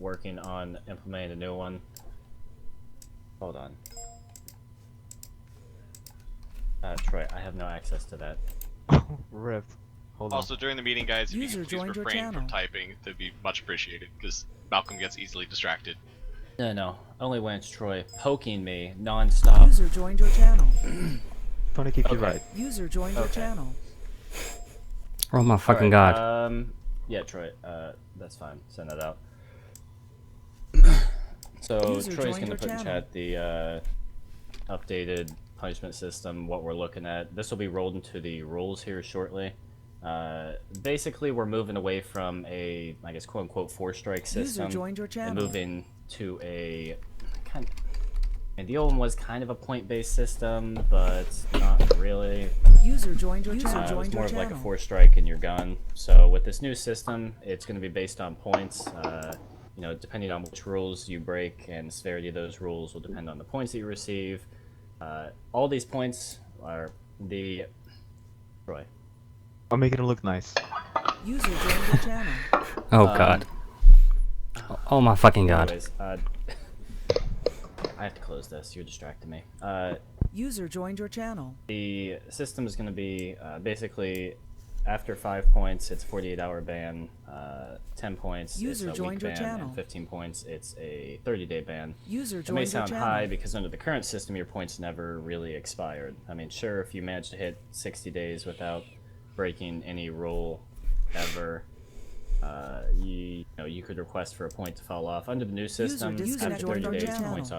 working on implementing a new one. Hold on. Troy, I have no access to that. Rip. Hold on. Also, during the meeting, guys, if you User could please joined your refrain from channel. typing, that'd be much appreciated, because Malcolm gets easily distracted. No. Only when it's Troy poking me non-stop. User joined your channel. Trying to keep you right. User joined your channel. Oh my fucking god. Yeah, Troy. That's fine. Send that out. So User Troy's joined gonna your put in channel. chat the updated punishment system, what we're looking at. This will be rolled into the rules here shortly. Basically, we're moving away from a, I guess, quote-unquote four-strike system joined your and channel. moving to a kind of, and the old one was kind of a point-based system, but not really. User joined your channel. It was more of like a four-strike and you're gone. So with this new system, it's going to be based on points. You know, depending on which rules you break, and the severity of those rules will depend on the points that you receive. All these points are the... Troy. I'm making it look nice. User joined your channel. Oh god. Oh my fucking god. Anyways, I have to close this. You're distracting me. User joined your channel. The system is going to be basically after 5 points, it's a 48-hour ban. 10 points, User it's a week joined your ban, channel. and 15 points, it's a 30-day ban. User It may joined your sound channel. high because under the current system, your points never really expired. I mean, sure, if you manage to hit 60 days without breaking any rule ever, you could request for a point to fall off. Under the new system, disconnected after 30 from days, channel. points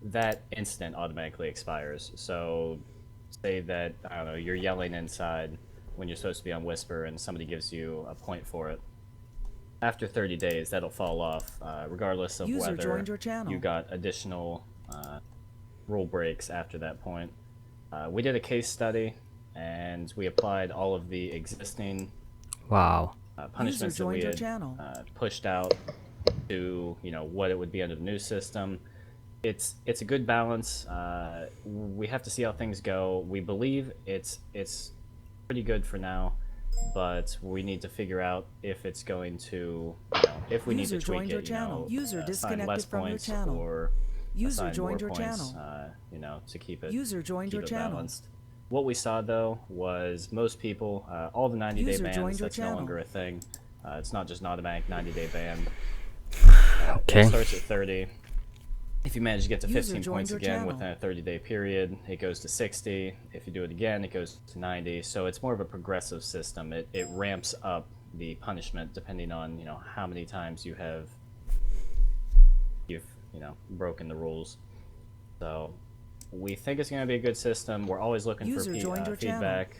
that instant automatically expires. So, say that, I don't know, you're yelling inside when you're supposed to be on whisper and somebody gives you a point for it. After 30 days, that'll fall off, regardless of User whether joined your channel. you got additional rule breaks after that point. We did a case study, and we applied all of the existing Wow. punishments that we joined your had channel. pushed out to, what it would be under the new system. It's a good balance. We have to see how things go. We believe it's pretty good for now, but we need to figure out if it's going to, if we need to User tweak joined your it, channel. User assign disconnected less from your points channel. or User assign joined more your points, channel. to keep it User joined keep your it channel. balanced. What we saw though was most people, all the 90-day User bans, joined your that's no channel. longer a thing. It's not just an automatic 90-day ban. Okay. It starts at 30. If you manage to get to User 15 joined points your again channel. within a 30-day period, it goes to 60. If you do it again, it goes to 90. So it's more of a progressive system. It ramps up the punishment depending on how many times you've broken the rules. So we think it's going to be a good system. We're always looking User for joined your channel. feedback.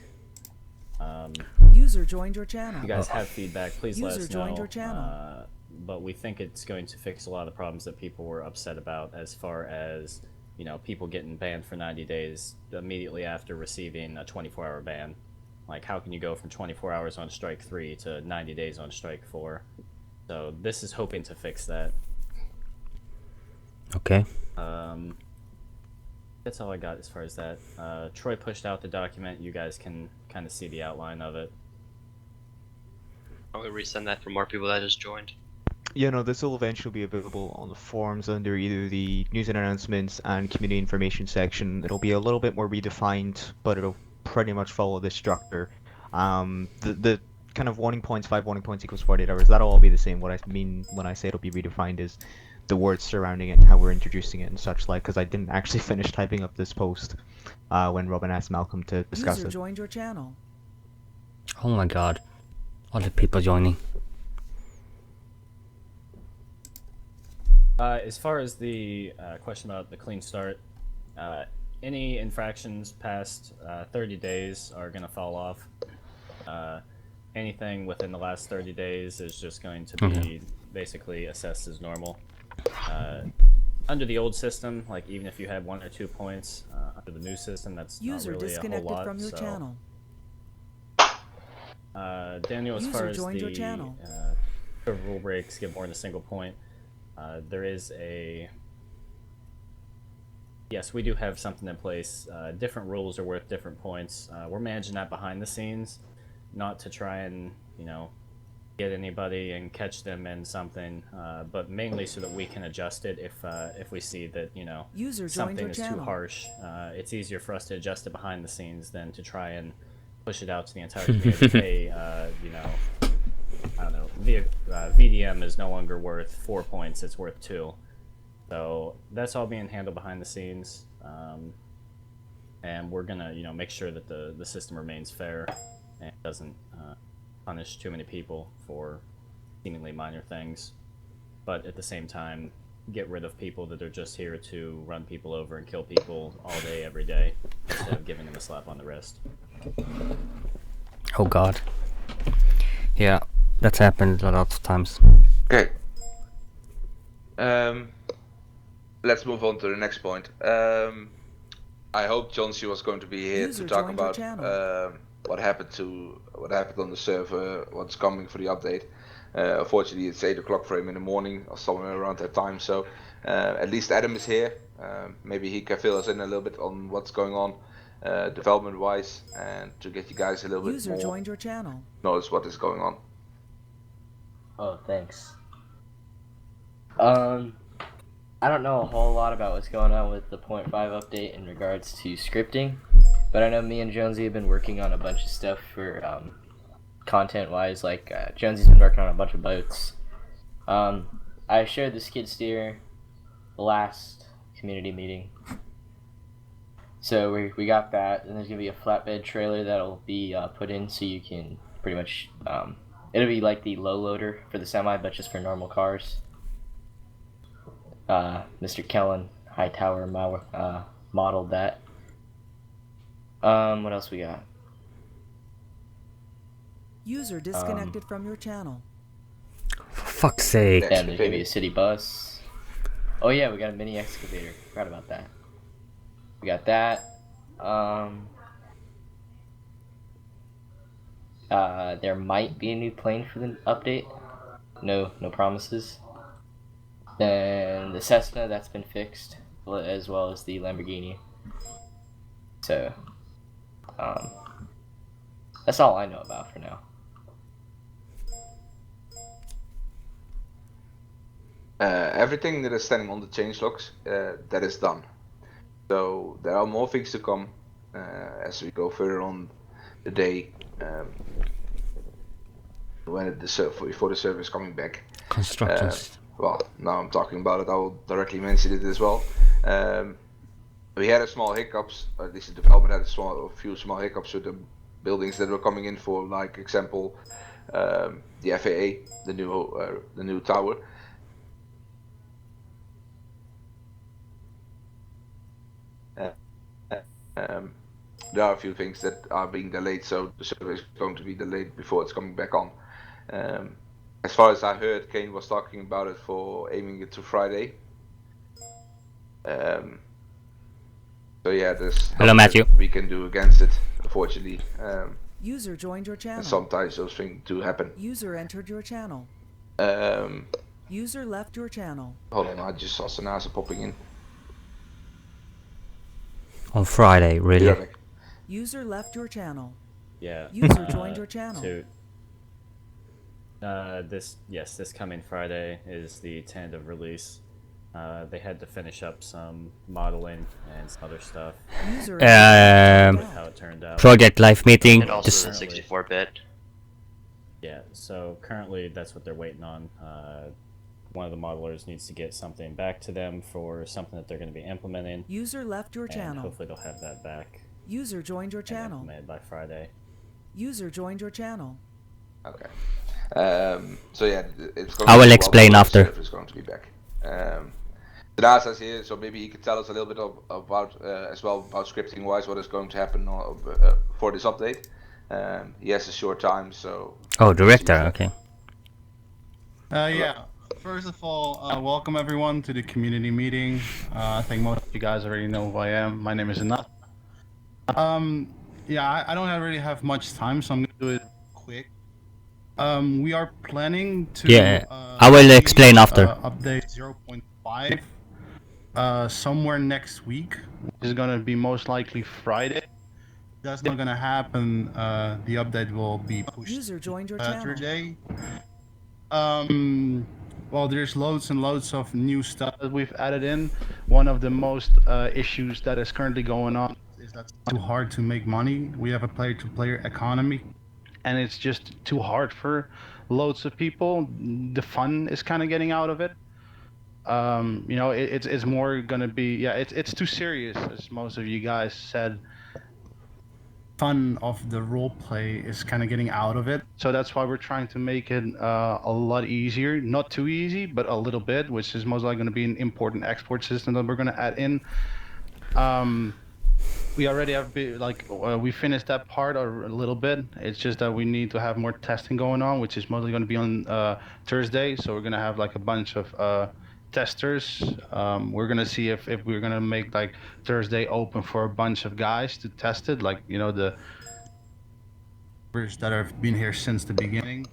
User joined your channel. If you guys have feedback, please let User us know. joined your channel. But we think it's going to fix a lot of the problems that people were upset about, as far as people getting banned for 90 days immediately after receiving a 24-hour ban. Like, how can you go from 24 hours on strike 3 to 90 days on strike 4? So this is hoping to fix that. Okay. That's all I got as far as that. Troy pushed out the document. You guys can kind of see the outline of it. I'll resend that for more people that just joined. This will eventually be available on the forums under either the news and announcements and community information section. It'll be a little bit more redefined, but it'll pretty much follow this structure. The kind of warning points, 5 warning points equals 48 hours, that'll all be the same. What I mean when I say it'll be redefined is the words surrounding it and how we're introducing it and such like, because I didn't actually finish typing up this post when Robin asked Malcolm to discuss User it. joined your channel. Oh my god. All the people joining. As far as the question about the clean start, any infractions past 30 days are going to fall off. Anything within the last 30 days is just going to be basically assessed as normal. Under the old system, like even if you had 1 or 2 points, under the new system, that's User not really a whole disconnected lot. from your so, channel. Daniel, as User far as joined your the channel. rule breaks get more than a single point, there is a... Yes, we do have something in place. Different rules are worth different points. We're managing that behind the scenes, not to try and, get anybody and catch them in something, but mainly so that we can adjust it if we see that User joined something your is too channel. harsh. It's easier for us to adjust it behind the scenes than to try and push it out to the entire community. Hey, I don't know, VDM is no longer worth 4 points; it's worth 2. So that's all being handled behind the scenes, and we're gonna make sure that the system remains fair and doesn't punish too many people for seemingly minor things, but at the same time get rid of people that are just here to run people over and kill people all day every day instead of giving them a slap on the wrist. Oh god. Yeah, that's happened a lot of times. Okay. Let's move on to the next point. I hope John C was going to be here User to talk joined your about channel. what happened on the server, what's coming for the update. Unfortunately, it's 8 o'clock for him in the morning or somewhere around that time. So at least Adam is here. Maybe he can fill us in a little bit on what's going on development-wise, and to get you guys a little bit User more joined your channel. knowledge what is going on. Oh, thanks. I don't know a whole lot about what's going on with the 0.5 update in regards to scripting, but I know me and Jonesy have been working on a bunch of stuff for content-wise. Like Jonesy's been working on a bunch of boats. I shared the skid steer the last community meeting, so we got that, and there's gonna be a flatbed trailer that'll be put in, so you can pretty much it'll be like the low loader for the semi, but just for normal cars. Mr. Kellen Hightower modeled that. What else we got? User disconnected from your channel. For fuck's sake. And there's gonna be a city bus. Oh yeah, we got a mini excavator. Forgot about that. We got that. There might be a new plane for the update. No promises. Then the Cessna, that's been fixed, as well as the Lamborghini. So, that's all I know about for now. Everything that is standing on the changelogs, that is done. So there are more things to come as we go further on the day when before the server is coming back. Constructions. Well, now I'm talking about it, I will directly mention it as well. We had a small hiccups, or at least the development had a few small hiccups with the buildings that were coming in for, like example, the FAA, the new tower. There are a few things that are being delayed, so the server is going to be delayed before it's coming back on. As far as I heard, Kane was talking about it for aiming it to Friday. So yeah, there's Hello, Matthew. we can do against it, unfortunately. User joined your And channel. sometimes those things do happen. User entered your channel. User left your channel. Hold on, I just saw Sanasa popping in. On Friday, really? Yeah, User left your channel. Yeah. User joined your channel. This coming Friday is the tentative release. They had to finish up some modeling and some other stuff. User With how it turned out. Project Life meeting. And also Just the 64-bit. Yeah, so currently that's what they're waiting on. One of the modelers needs to get something back to them for something that they're going to be implementing. User left your And channel. hopefully they'll have that back User joined your and channel. implemented by Friday. User joined your channel. okay. So yeah, it's going I will to explain after. It's going to be back. Sanasa's here, so maybe he could tell us a little bit about as well about scripting wise what is going to happen for this update. He has a short time, so. Oh, director, okay. Yeah. First of all, welcome everyone to the community meeting. I think most of you guys already know who I am. My name is Anat. Yeah, I don't really have much time, so I'm gonna do it quick. We are planning to. Yeah, I will explain after. Update 0.5. Somewhere next week, which is gonna be most likely Friday. That's not gonna happen. The update will be pushed User joined your channel. Saturday. Well, there's loads and loads of new stuff that we've added in. One of the most issues that is currently going on is that it's too hard to make money. We have a player-to-player economy, and it's just too hard for loads of people. The fun is kind of getting out of it. You know, it's more gonna be, yeah, it's too serious, as most of you guys said. Fun of the role play is kind of getting out of it, so that's why we're trying to make it a lot easier. Not too easy, but a little bit, which is most likely going to be an import and export system that we're going to add in. We already have we finished that part a little bit. It's just that we need to have more testing going on, which is mostly going to be on Thursday. So we're going to have like a bunch of testers. We're going to see if we're going to make like Thursday open for a bunch of guys to test it, like, you know, the that have been here since the beginning.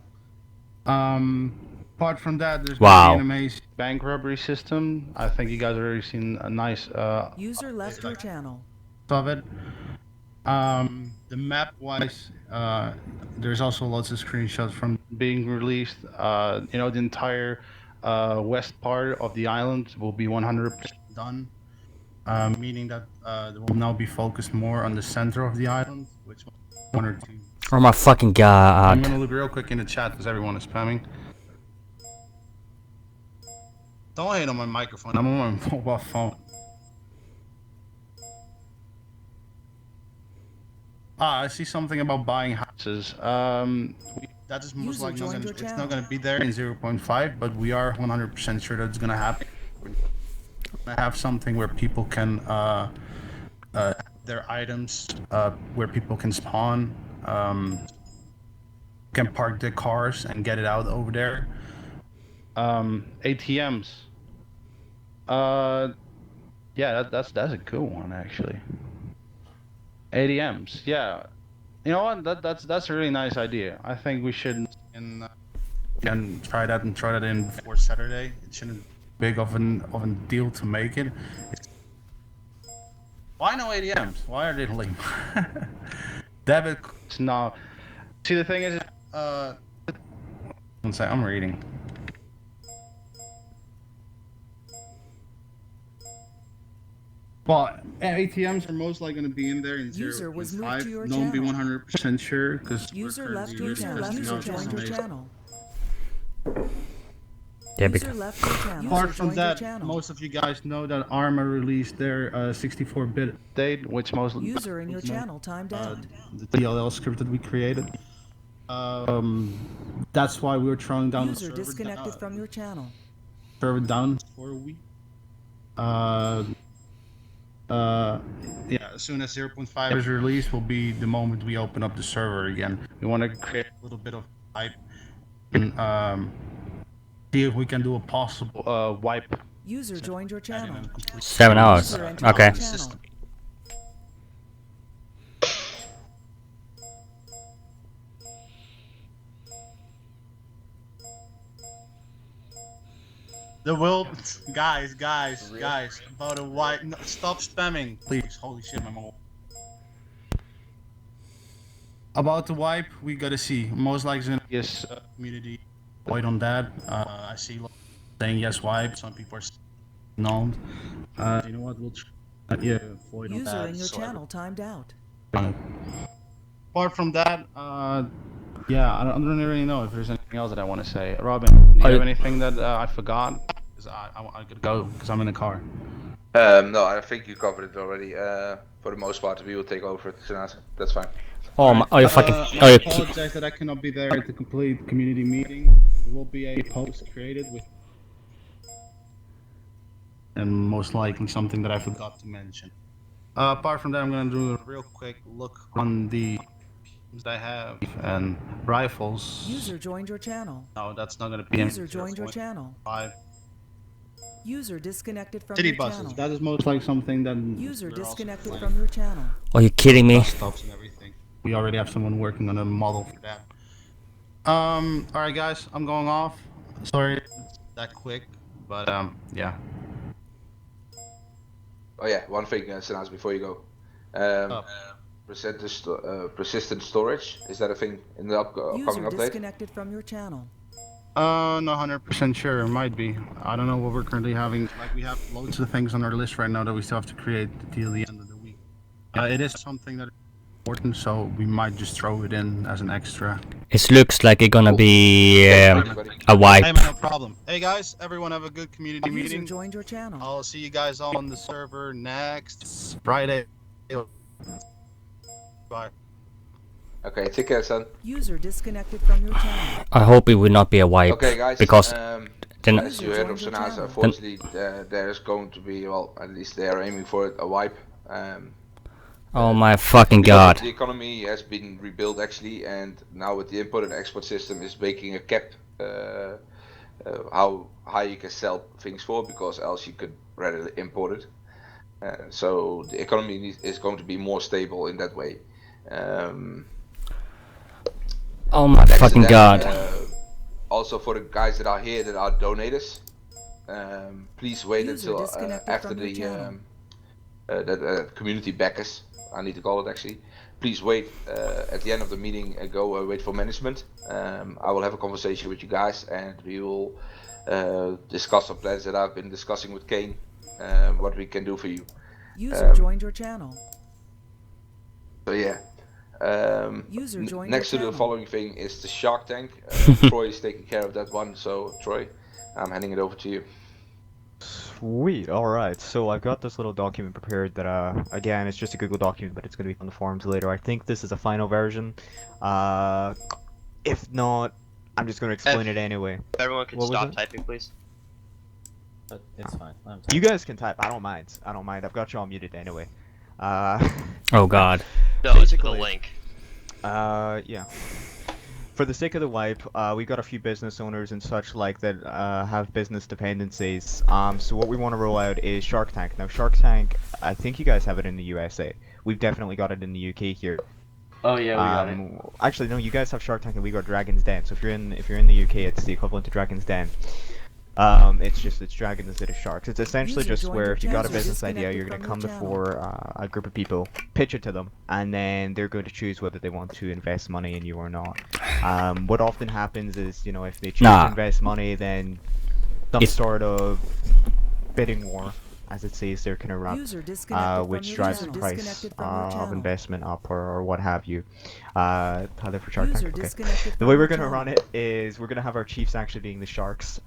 Apart from that, there's going to be an amazing bank robbery system. I think you guys have already seen a nice User left your channel. of it. The map wise, there's also lots of screenshots from being released. You know, the entire west part of the island will be 100% done, meaning that they will now be focused more on the center of the island, which one or two. Oh my fucking god. I'm gonna look real quick in the chat because everyone is spamming. Don't hate on my microphone, I'm on my mobile phone. I see something about buying houses. That is most likely not gonna, it's not going to be there in 0.5, but we are 100% sure that it's going to happen. We're going to have something where people can their items, where people can spawn, can park their cars and get it out over there. ATMs. Yeah, that's a good one actually. ATMs, yeah. You know what? That's a really nice idea. I think we should can try that in before Saturday. It shouldn't be big of a deal to make it. Why no ATMs? Why are they lame? Debit no. See, the thing is, one sec, I'm reading. Well, ATMs are most likely going to be in there in 0.5. Don't be 100% sure because user left your channel. User joined your channel. Yeah, User left your channel. Apart from that, most of you guys know that Arma released their 64-bit update, which mostly user in your channel timed out. The DLL script that we created. That's why we were throwing down user disconnected from your channel. Server down for a week. Yeah, as soon as 0.5 is released will be the moment we open up the server again. We want to create a little bit of hype and see if we can do a possible wipe. User joined your channel. 7 hours. Okay. The will, guys, about a wipe. No, stop spamming, please. Holy shit, my mobile. About the wipe, we gotta see. Most likely, yes, community void on that. I see saying yes wipe. Some people are no. You know what? We'll yeah, void on that. User in your channel timed out. Apart from that, yeah, I don't really know if there's anything else that I want to say. Robin, do you have anything that I forgot? Because I could go because I'm in the car. No, I think you covered it already. For the most part, we will take over it, Sinasa. That's fine. Oh, my, oh, you fucking. I apologize that I cannot be there at the complete community meeting. There will be a post created with. And most likely something that I forgot to mention. Apart from that, I'm going to do a real quick look on the I have and rifles. User joined your channel. No, that's not going to be. User joined your channel. 5. User disconnected from City your buses. channel. That is most like something that. User disconnected from your channel. Are you kidding me? Bus stops and everything. We already have someone working on a model for that. All right, guys, I'm going off. Sorry, it's that quick, but yeah. Oh yeah, one thing, Sinaz, before you go. Persistent storage, is that a thing in the upcoming User update? disconnected from your channel. Not 100% sure. It might be. I don't know what we're currently having. Like, we have loads of things on our list right now that we still have to create till the end of the week. It is something that is important, so we might just throw it in as an extra. It looks like it's gonna be a Hey, wipe. man, no problem. Hey, guys, everyone have a good community User meeting. joined your channel. I'll see you guys all on the server next Friday. Bye. Okay, take care, son. User disconnected from your channel. I hope it will not be a wipe. Okay, guys. Because then as you heard of Sanasa, unfortunately, there's going to be, well, at least they are aiming for it, a wipe. oh my fucking Because god. the economy has been rebuilt actually, and now with the import and export system is making a cap how high you can sell things for, because else you could rather import it. So the economy is going to be more stable in that way. Oh my Next to fucking that, god. Also for the guys that are here that are donators, please wait User until disconnected after from your the channel. community backers, I need to call it actually. Please wait at the end of the meeting and go wait for management. I will have a conversation with you guys and we will discuss some plans that I've been discussing with Kane, what we can do for you. User joined your channel. So yeah. User joined Next to your the channel. following thing is the Shark Tank. Troy is taking care of that one, so Troy, I'm handing it over to you. Sweet, alright. So I've got this little document prepared that, again, it's just a Google document, but it's going to be on the forums later. I think this is a final version. If not, I'm just going to explain it anyway. Everyone can What was stop it? typing, please. But it's fine. You guys can type, I don't mind. I don't mind, I've got you all muted anyway. Oh god. No, it's for the Basically, link. Yeah. For the sake of the wipe, we got a few business owners and such like that have business dependencies. So what we want to roll out is Shark Tank. Now Shark Tank, I think you guys have it in the USA. We've definitely got it in the UK here. Oh yeah, we got it. Actually, no, you guys have Shark Tank and we got Dragon's Den. So if you're in the UK, it's the equivalent to Dragon's Den. It's dragons instead of sharks. It's essentially User just joined where your if you got a channel. business idea, Disconnected you're going to from come your channel. before a group of people, pitch it to them, and then they're going to choose whether they want to invest money in you or not. What often happens is, you know, if they choose to invest money, then some sort of bidding war, as it says, there can erupt, User disconnected which from your drives the channel. price Disconnected from your of channel. investment up or what have you. Tyler for Shark User Tank. Okay. disconnected The from way your we're gonna channel. run it is we're gonna have our chiefs actually being the sharks.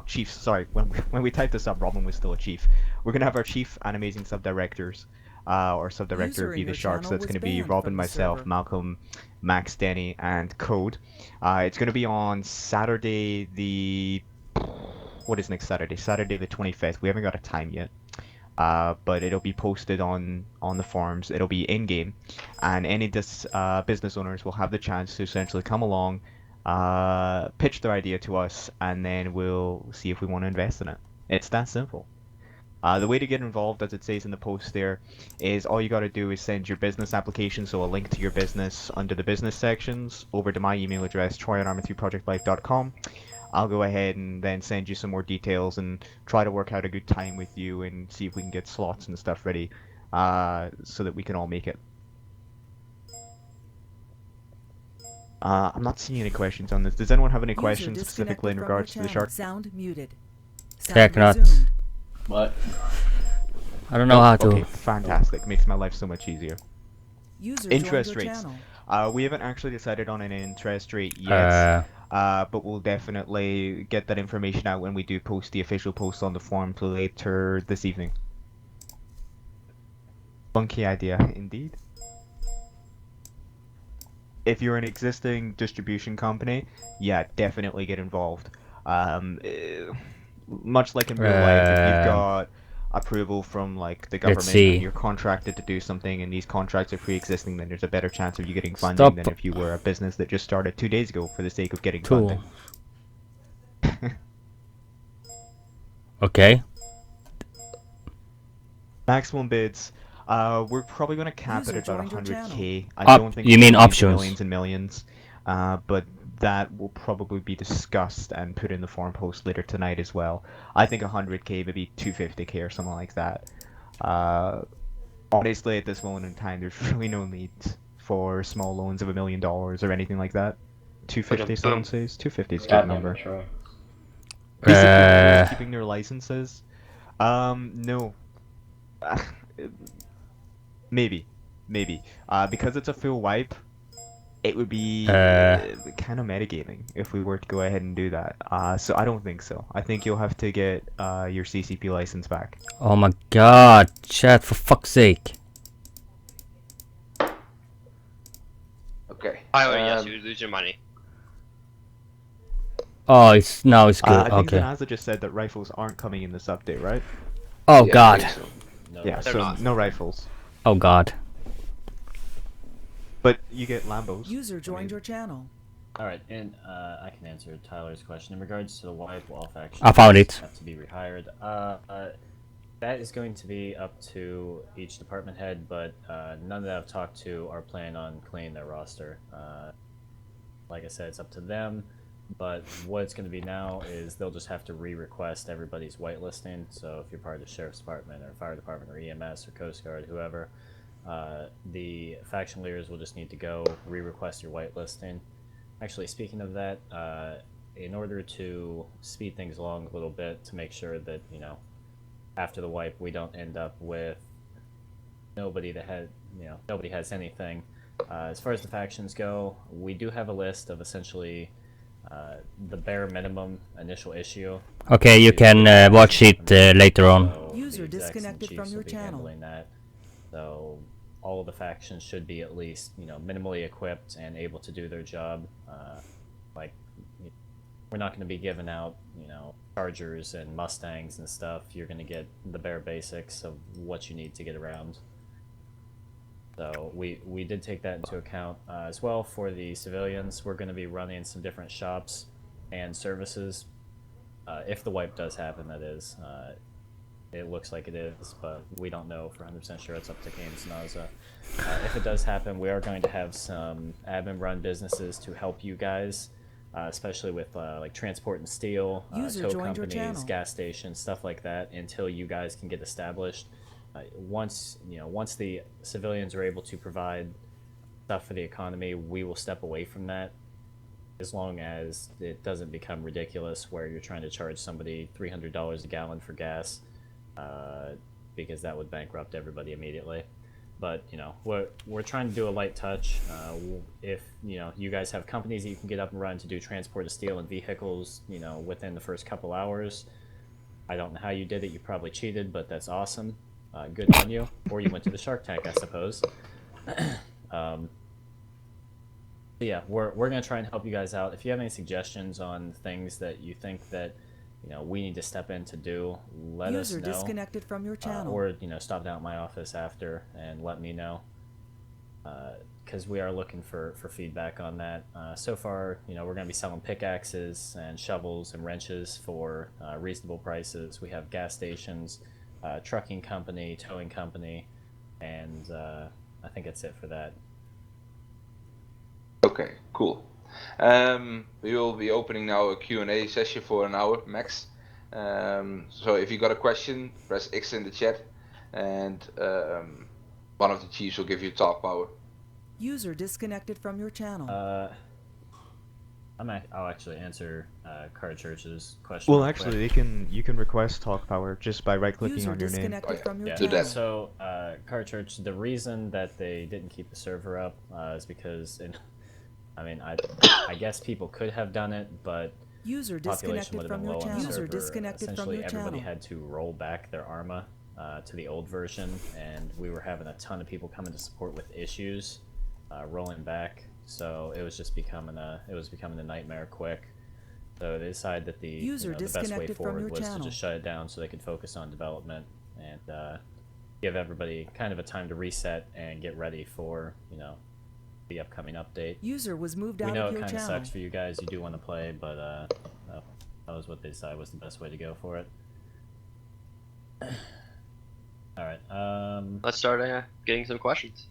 Chiefs. Sorry, when we typed this up, Robin was still a chief. We're gonna have our chief and amazing sub-directors, or sub-director User in be the your sharks. channel That's was gonna be banned Robin, from the myself, server. Malcolm, Max, Denny, and Code. It's gonna be on Saturday the. What is next Saturday? Saturday the 25th. We haven't got a time yet. But it'll be posted on the forums. It'll be in game, and any business owners will have the chance to essentially come along, pitch their idea to us, and then we'll see if we want to invest in it. It's that simple. The way to get involved, as it says in the post there, is all you got to do is send your business application, so a link to your business under the business sections, over to my email address, troy@arma3projectlife.com. I'll go ahead and then send you some more details and try to work out a good time with you and see if we can get slots and stuff ready, so that we can all make it. I'm not seeing any questions on this. Does anyone have any User questions disconnected specifically in from regards your to the channel. shark? Sound muted. Heck Sound not. resumed. What? I don't know how to. Okay, fantastic. Makes my life so much easier. User Interest joined your rates. channel. We haven't actually decided on an interest rate yet, but we'll definitely get that information out when we do post the official post on the forum later this evening. Funky idea, indeed. If you're an existing distribution company, yeah, definitely get involved. Much like in real life, if you've got approval from like the government see. and you're contracted to do something and these contracts are pre-existing, then there's a better chance of you getting funding than if you were a business that just started 2 days ago for the sake of getting funding. Okay. Maximum bids. We're probably going to cap it User at about joined your 100k. I Up- don't think you we'll mean go into options? millions and millions, but that will probably be discussed and put in the forum post later tonight as well. I think 100k, maybe 250k or something like that. Honestly, at this moment in time, there's really no need for small loans of $1 million or anything like that. 250 someone says? 250 is a good Goddamn number. it, Troy. Basically, they're keeping their licenses. No. Maybe. Because it's a full wipe, it would be kind of metagaming if we were to go ahead and do that. So I don't think so. I think you'll have to get your CCP license back. Oh my god, chat, for fuck's sake. Okay. Oh, yes, you lose your money. Oh, it's good. I think Okay. Zanaza just said that rifles aren't coming in this update, right? Oh Yeah, I god. think so. No, Yeah, They're so not. no rifles. Oh god. But you get Lambos. User joined your channel. All right, and I can answer Tyler's question in regards to the wipe. All factions I found it. have to be rehired. That is going to be up to each department head, but none that I've talked to are planning on cleaning their roster. Like I said, it's up to them. But what it's going to be now is they'll just have to re-request everybody's whitelisting. So if you're part of the sheriff's department or fire department or EMS or Coast Guard, whoever, the faction leaders will just need to go re-request your whitelisting. Actually, speaking of that, in order to speed things along a little bit to make sure that, you know, after the wipe we don't end up with nobody has anything. As far as the factions go, we do have a list of essentially the bare minimum initial issue. Okay, you can watch it later on. So User the execs and disconnected chiefs from will your be channel. handling that. So all of the factions should be at least, you know, minimally equipped and able to do their job. Like, we're not going to be giving out, you know, Chargers and Mustangs and stuff. You're going to get the bare basics of what you need to get around. So we did take that into account as well. For the civilians, we're going to be running some different shops and services. If the wipe does happen, that is. It looks like it is, but we don't know for 100% sure. It's up to Games Naza. If it does happen, we are going to have some admin-run businesses to help you guys, especially with like transport and steel, User tow joined your companies, channel. gas stations, stuff like that, until you guys can get established. Once the civilians are able to provide stuff for the economy, we will step away from that, as long as it doesn't become ridiculous where you're trying to charge somebody $300 a gallon for gas, because that would bankrupt everybody immediately. But, you know, we're trying to do a light touch. If, you know, you guys have companies that you can get up and run to do transport of steel and vehicles, you know, within the first couple hours, I don't know how you did it. You probably cheated, but that's awesome. Good on you. Or you went to the Shark Tank, I suppose. But yeah, we're going to try and help you guys out. If you have any suggestions on things that you think that, you know, we need to step in to do, let us know. User disconnected from your channel. Or, you know, stop down at my office after and let me know. Because we are looking for feedback on that. So far, you know, we're going to be selling pickaxes and shovels and wrenches for reasonable prices. We have gas stations, trucking company, towing company, and I think that's it for that. Okay, cool. We will be opening now a Q&A session for an hour max. So if you got a question, press X in the chat, and one of the chiefs will give you talk power. User disconnected from your channel. I'll actually answer Card Church's question. Well, real actually, quick. you can request talk power just by right-clicking User on your name. disconnected from your Yeah. Do channel. that. So, Card Church, the reason that they didn't keep the server up is because, I guess people could have done it, but User the population disconnected would have from been your low on the channel. User server. disconnected from Essentially, your everybody channel. had to roll back their arma to the old version, and we were having a ton of people coming to support with issues rolling back. So it was just becoming a nightmare quick. So they decided that the best way disconnected from forward your was to channel. just shut it down so they could focus on development and give everybody kind of a time to reset and get ready for, you know, the upcoming update. User was moved We out know of it your kind of channel. sucks for you guys. You do want to play, but that was what they decided was the best way to go for it. All right. Let's start getting some questions.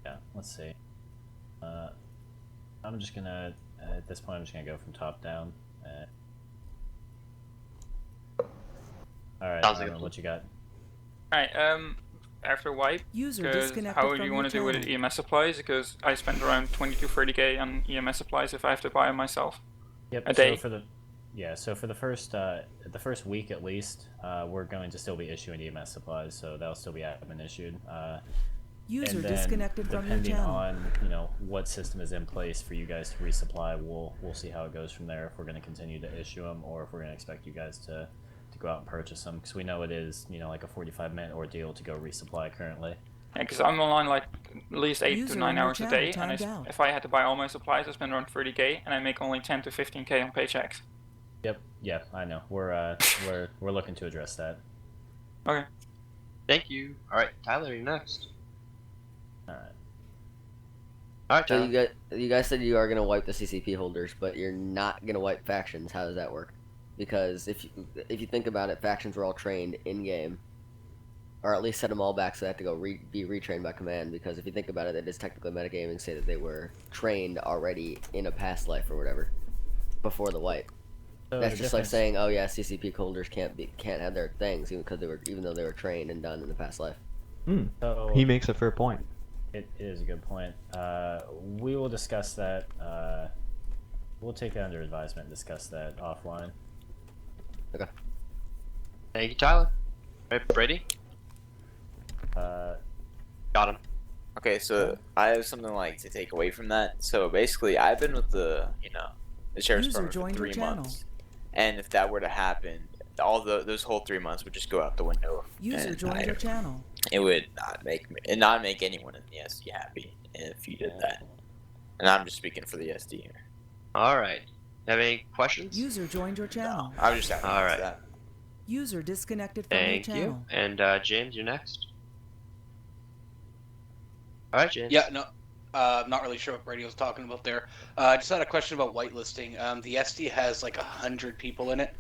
Yeah. Let's see. I'm just gonna at this point I'm just gonna go from top down. All right. Sounds like a Arma, plan. what you got? Alright, after wipe. User Because disconnected how from do you your want to do with channel. EMS supplies? Because I spend around 20 to 30k on EMS supplies if I have to buy them myself. Yep. A So day. for the first week at least, we're going to still be issuing EMS supplies, so that'll still be admin issued. User And then, disconnected from your depending channel. on what system is in place for you guys to resupply, we'll see how it goes from there. If we're going to continue to issue them, or if we're going to expect you guys to go out and purchase them, because we know it is like a 45-minute ordeal to go resupply currently. Yeah, because I'm online like at least 8 User to 9 in your hours a channel day, and timed out. if I had to buy all my supplies, I spend around 30k, and I make only 10 to 15k on paychecks. Yep. Yeah, I know. We're looking to address that. Okay. Thank you. All right, Tyler, you're next. All right. All right, So Tyler. you guys said you are gonna wipe the CCP holders, but you're not gonna wipe factions. How does that work? Because if you think about it, factions were all trained in game, or at least set them all back so they have to go be retrained by command. Because if you think about it, it is technically metagaming. Say that they were trained already in a past life or whatever before the wipe. So That's the just like difference- saying, oh yeah, CCP holders can't have their things even though they were trained and done in the past life. So He makes a fair point. It is a good point. We will discuss that. We'll take that under advisement and discuss that offline. Okay. Thank you, Tyler. All right, Brady. Got him. Okay, so I have something like to take away from that. So basically, I've been with the sheriff's User department for joined your 3 channel. months, and if that were to happen, those whole 3 months would just go out the window. User and joined your channel. It would not make anyone in the SD happy if you did that. And I'm just speaking for the SD here. All right. Have any questions? User joined your channel. I was just asking All right. that. User disconnected from Thank your you. channel. And James, you're next. All right, James. Yeah, no, not really sure what Brady was talking about there. I just had a question about whitelisting. The SD has like 100 people in it.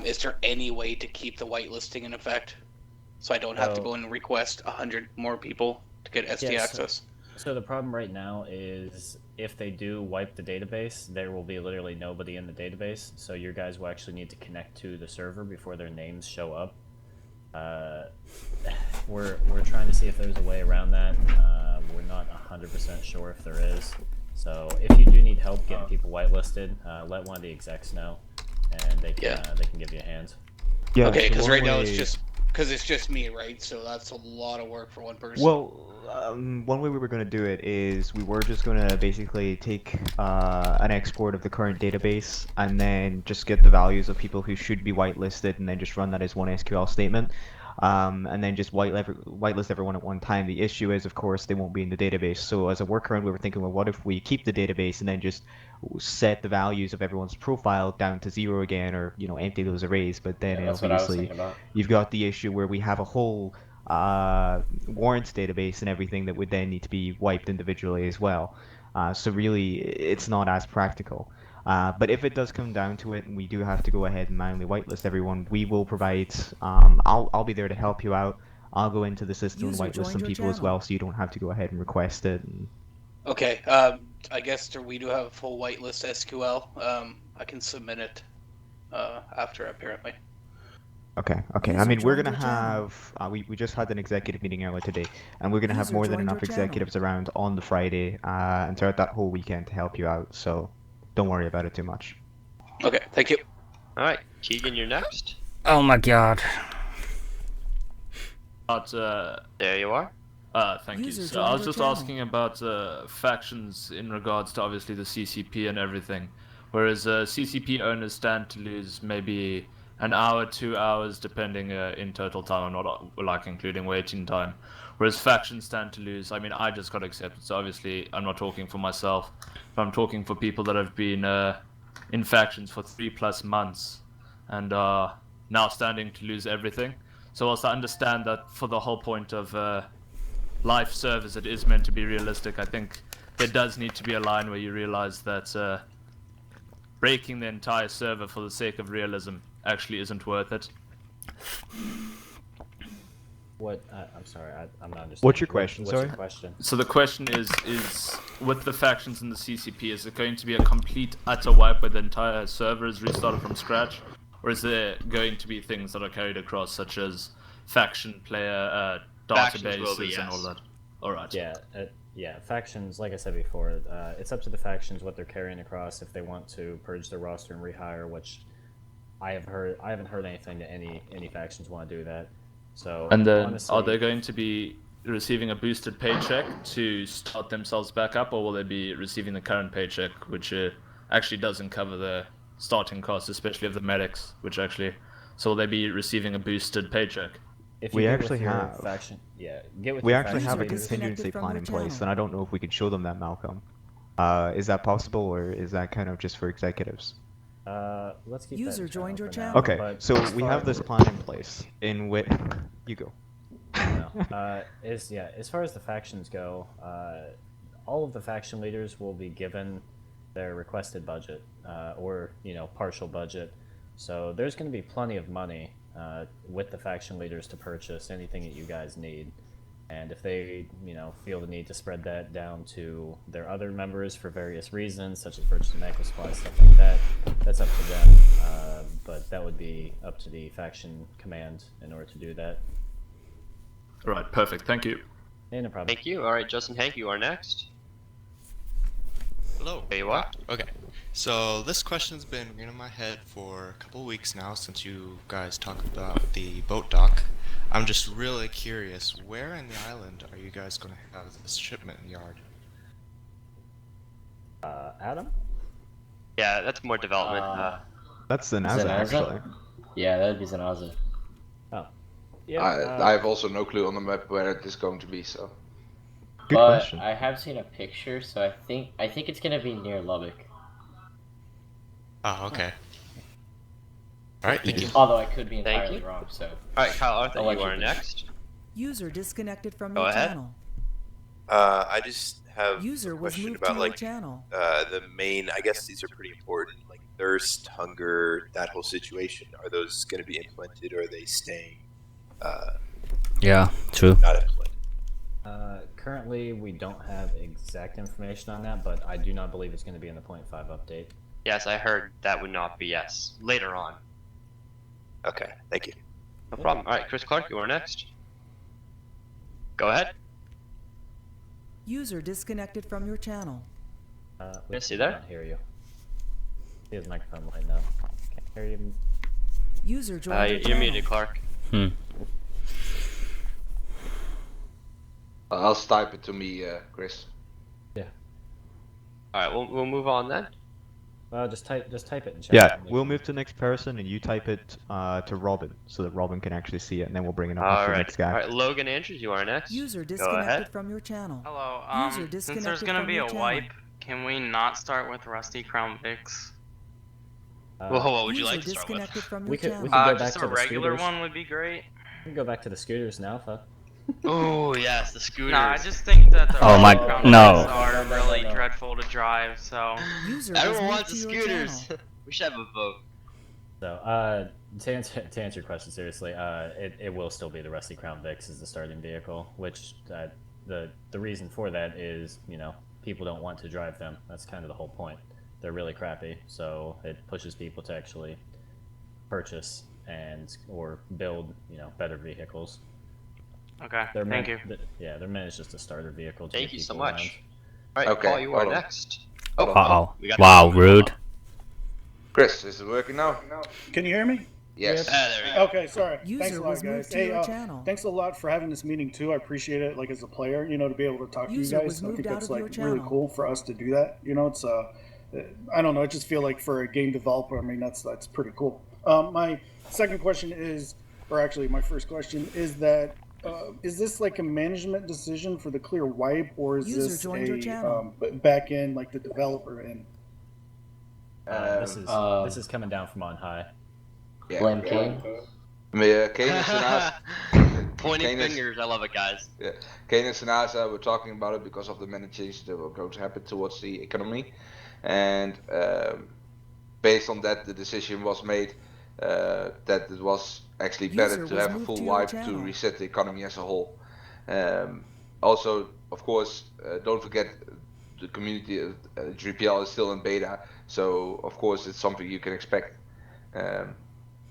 Is there any way to keep the whitelisting in effect, so I don't have to go and request 100 more people to get SD Yeah, access? So the problem right now is if they do wipe the database, there will be literally nobody in the database. So your guys will actually need to connect to the server before their names show up. We're trying to see if there's a way around that. We're not 100% sure if there is. So if you do need help getting people whitelisted, let one of the execs know, and they can give you a hand. Yeah, Okay, so because one right now way- it's just me, right? So that's a lot of work for one person. Well, one way we were going to do it is we were just going to basically take an export of the current database and then just get the values of people who should be whitelisted and then just run that as one SQL statement. And then just whitelist everyone at one time. The issue is, of course, they won't be in the database. So as a workaround, we were thinking, well, what if we keep the database and then just set the values of everyone's profile down to 0 again, or empty those arrays? But then Yeah, that's what I was obviously thinking about. you've got the issue where we have a whole warrants database and everything that would then need to be wiped individually as well. So really, it's not as practical. But if it does come down to it and we do have to go ahead and manually whitelist everyone, we will provide, I'll be there to help you out. I'll go into the system and User whitelist joined some your people as channel. well, so you don't have to go ahead and request it. Okay, I guess we do have a full whitelist SQL. I can submit it after, apparently. Okay. I User mean, we're joined gonna your channel. have, we just had an executive meeting earlier today, and we're gonna have User more than joined enough your channel. executives around on the Friday and throughout that whole weekend to help you out. So don't worry about it too much. Okay, thank you. All right, Keegan, you're next. Oh my god. But, there you are. Thank you. User So I was joined just your asking about factions in regards to obviously the CCP and everything. Whereas CCP owners stand to lose maybe an hour, 2 hours, depending in total time, not like including waiting time. Whereas factions stand to lose. I mean, I just got accepted, so obviously I'm not talking for myself. But I'm talking for people that have been in factions for 3+ months and are now standing to lose everything. So whilst I understand that for the whole point of life service, it is meant to be realistic, I think there does need to be a line where you realize that breaking the entire server for the sake of realism actually isn't worth it. What? I'm sorry, I'm not understanding. What's your question, What's sorry? your question? So the question is with the factions in the CCP, is it going to be a complete utter wipe where the entire server is restarted from scratch? Or is there going to be things that are carried across, such as faction player Factions will be, databases and all yes. that. All right. Yeah, factions. Like I said before, it's up to the factions what they're carrying across if they want to purge their roster and rehire. Which I haven't heard anything that any factions want to do that. So And then, honestly, are they going to be receiving a boosted paycheck to start themselves back up, or will they be receiving the current paycheck, which actually doesn't cover the starting costs, especially of the medics, which actually... So will they be receiving a boosted paycheck? If you We get actually with your have. faction, get with We your actually have a faction leaders. contingency from plan your in place, channel. and I don't know if we can show them that, Malcolm. Is that possible, or is that kind of just for executives? Let's keep User that joined your for now, channel. Okay, but so as we far- have this plan in place in which you go. As far as the factions go, all of the faction leaders will be given their requested budget, or partial budget. So there's going to be plenty of money with the faction leaders to purchase anything that you guys need. And if they, feel the need to spread that down to their other members for various reasons, such as purchasing medical supplies, stuff like that, that's up to them. But that would be up to the faction command in order to do that. All right, perfect. Thank you. Yeah, no problem. Thank you. All right, Justin Hank, you are next. Hello. There you are. Okay. So this question's been in my head for a couple of weeks now since you guys talked about the boat dock. I'm just really curious, where in the island are you guys going to have this shipment yard? Adam? Yeah, that's more development. That's Zanaza, actually. Yeah, that'd be Zanaza. Oh. I have also no clue on the map where it is going to be, so. Good but question. I have seen a picture, so I think it's gonna be near Lubbock. Oh, okay. Alright, thank you. Although I could be Thank entirely you. wrong, so. All right, Kyle Arthur, I'll let you are be. next. User disconnected from Go your ahead. channel. I just have User a was question moved about to your like channel. the main. I guess these are pretty important, like thirst, hunger, that whole situation. Are those going to be implemented, or are they staying? Yeah, true. Not implemented. Currently, we don't have exact information on that, but I do not believe it's going to be in the 0.5 update. Yes, I heard that would not be yes. Later on. Okay, thank you. No problem. All right, Chris Clark, you are next. Go ahead. User disconnected from your channel. Yes, you I there? can't hear you. See his microphone lighting up. Can't hear you. User joined your You're channel. muted, Clark. I'll type it to me, Chris. Yeah. All right, we'll move on then. Well, just type it in chat. Yeah, we'll move to the next person, and you type it to Robin, so that Robin can actually see it, and then we'll bring it up All to the right. next guy. All right, Logan Andrews, you are next. User Go disconnected ahead. from your channel. Hello. User Since disconnected there's gonna from be your a channel. wipe, can we not start with Rusty Crown Vix? Well, what would you User like to start with? disconnected from your We could channel. go back Just to a the regular scooters. one would be great. We can go back to the scooters now, huh? Oh yes, the scooters. No, I just think that the Oh my- Rusty Crown no. Vix are No. really dreadful to drive. So User was Everyone moved wants the to your scooters. channel. We should have a vote. So, to answer your question seriously, it will still be the Rusty Crown Vix as the starting vehicle, which the reason for that is, people don't want to drive them. That's kind of the whole point. They're really crappy, so it pushes people to actually purchase or build, better vehicles. okay, They're thank meant, you. They're meant as just a starter vehicle. To Thank get you so people much. around. All right, Okay, Paul, you are hold on. next. Uh-oh. we got Wow, rude. Chris, is it working now? Can you hear me? Yes. There we go. Okay, sorry. User Thanks a lot, was moved guys. to Hey, your channel. thanks a lot for having this meeting too. I appreciate it. Like as a player, to be able to talk User to you was guys. I moved think out that's of your like really channel. cool for us to do that. It's I don't know. I just feel like for a game developer, I mean that's pretty cool. My second question is, or actually my first question is that. Is this like a management decision for the clear wipe, or is User this joined your channel. back end like the developer end? This is coming down from on high. Yeah. Blame Kane. Kane and Sanasa. Pointing Kane is- fingers. I love it, guys. Yeah, Kane and Sanasa were talking about it because of the many changes that were going to happen towards the economy, and based on that, the decision was made that it was actually better User to was have a moved full to your wipe to channel. reset the economy as a whole. Also, of course, don't forget the community. 3PL is still in beta, so of course it's something you can expect.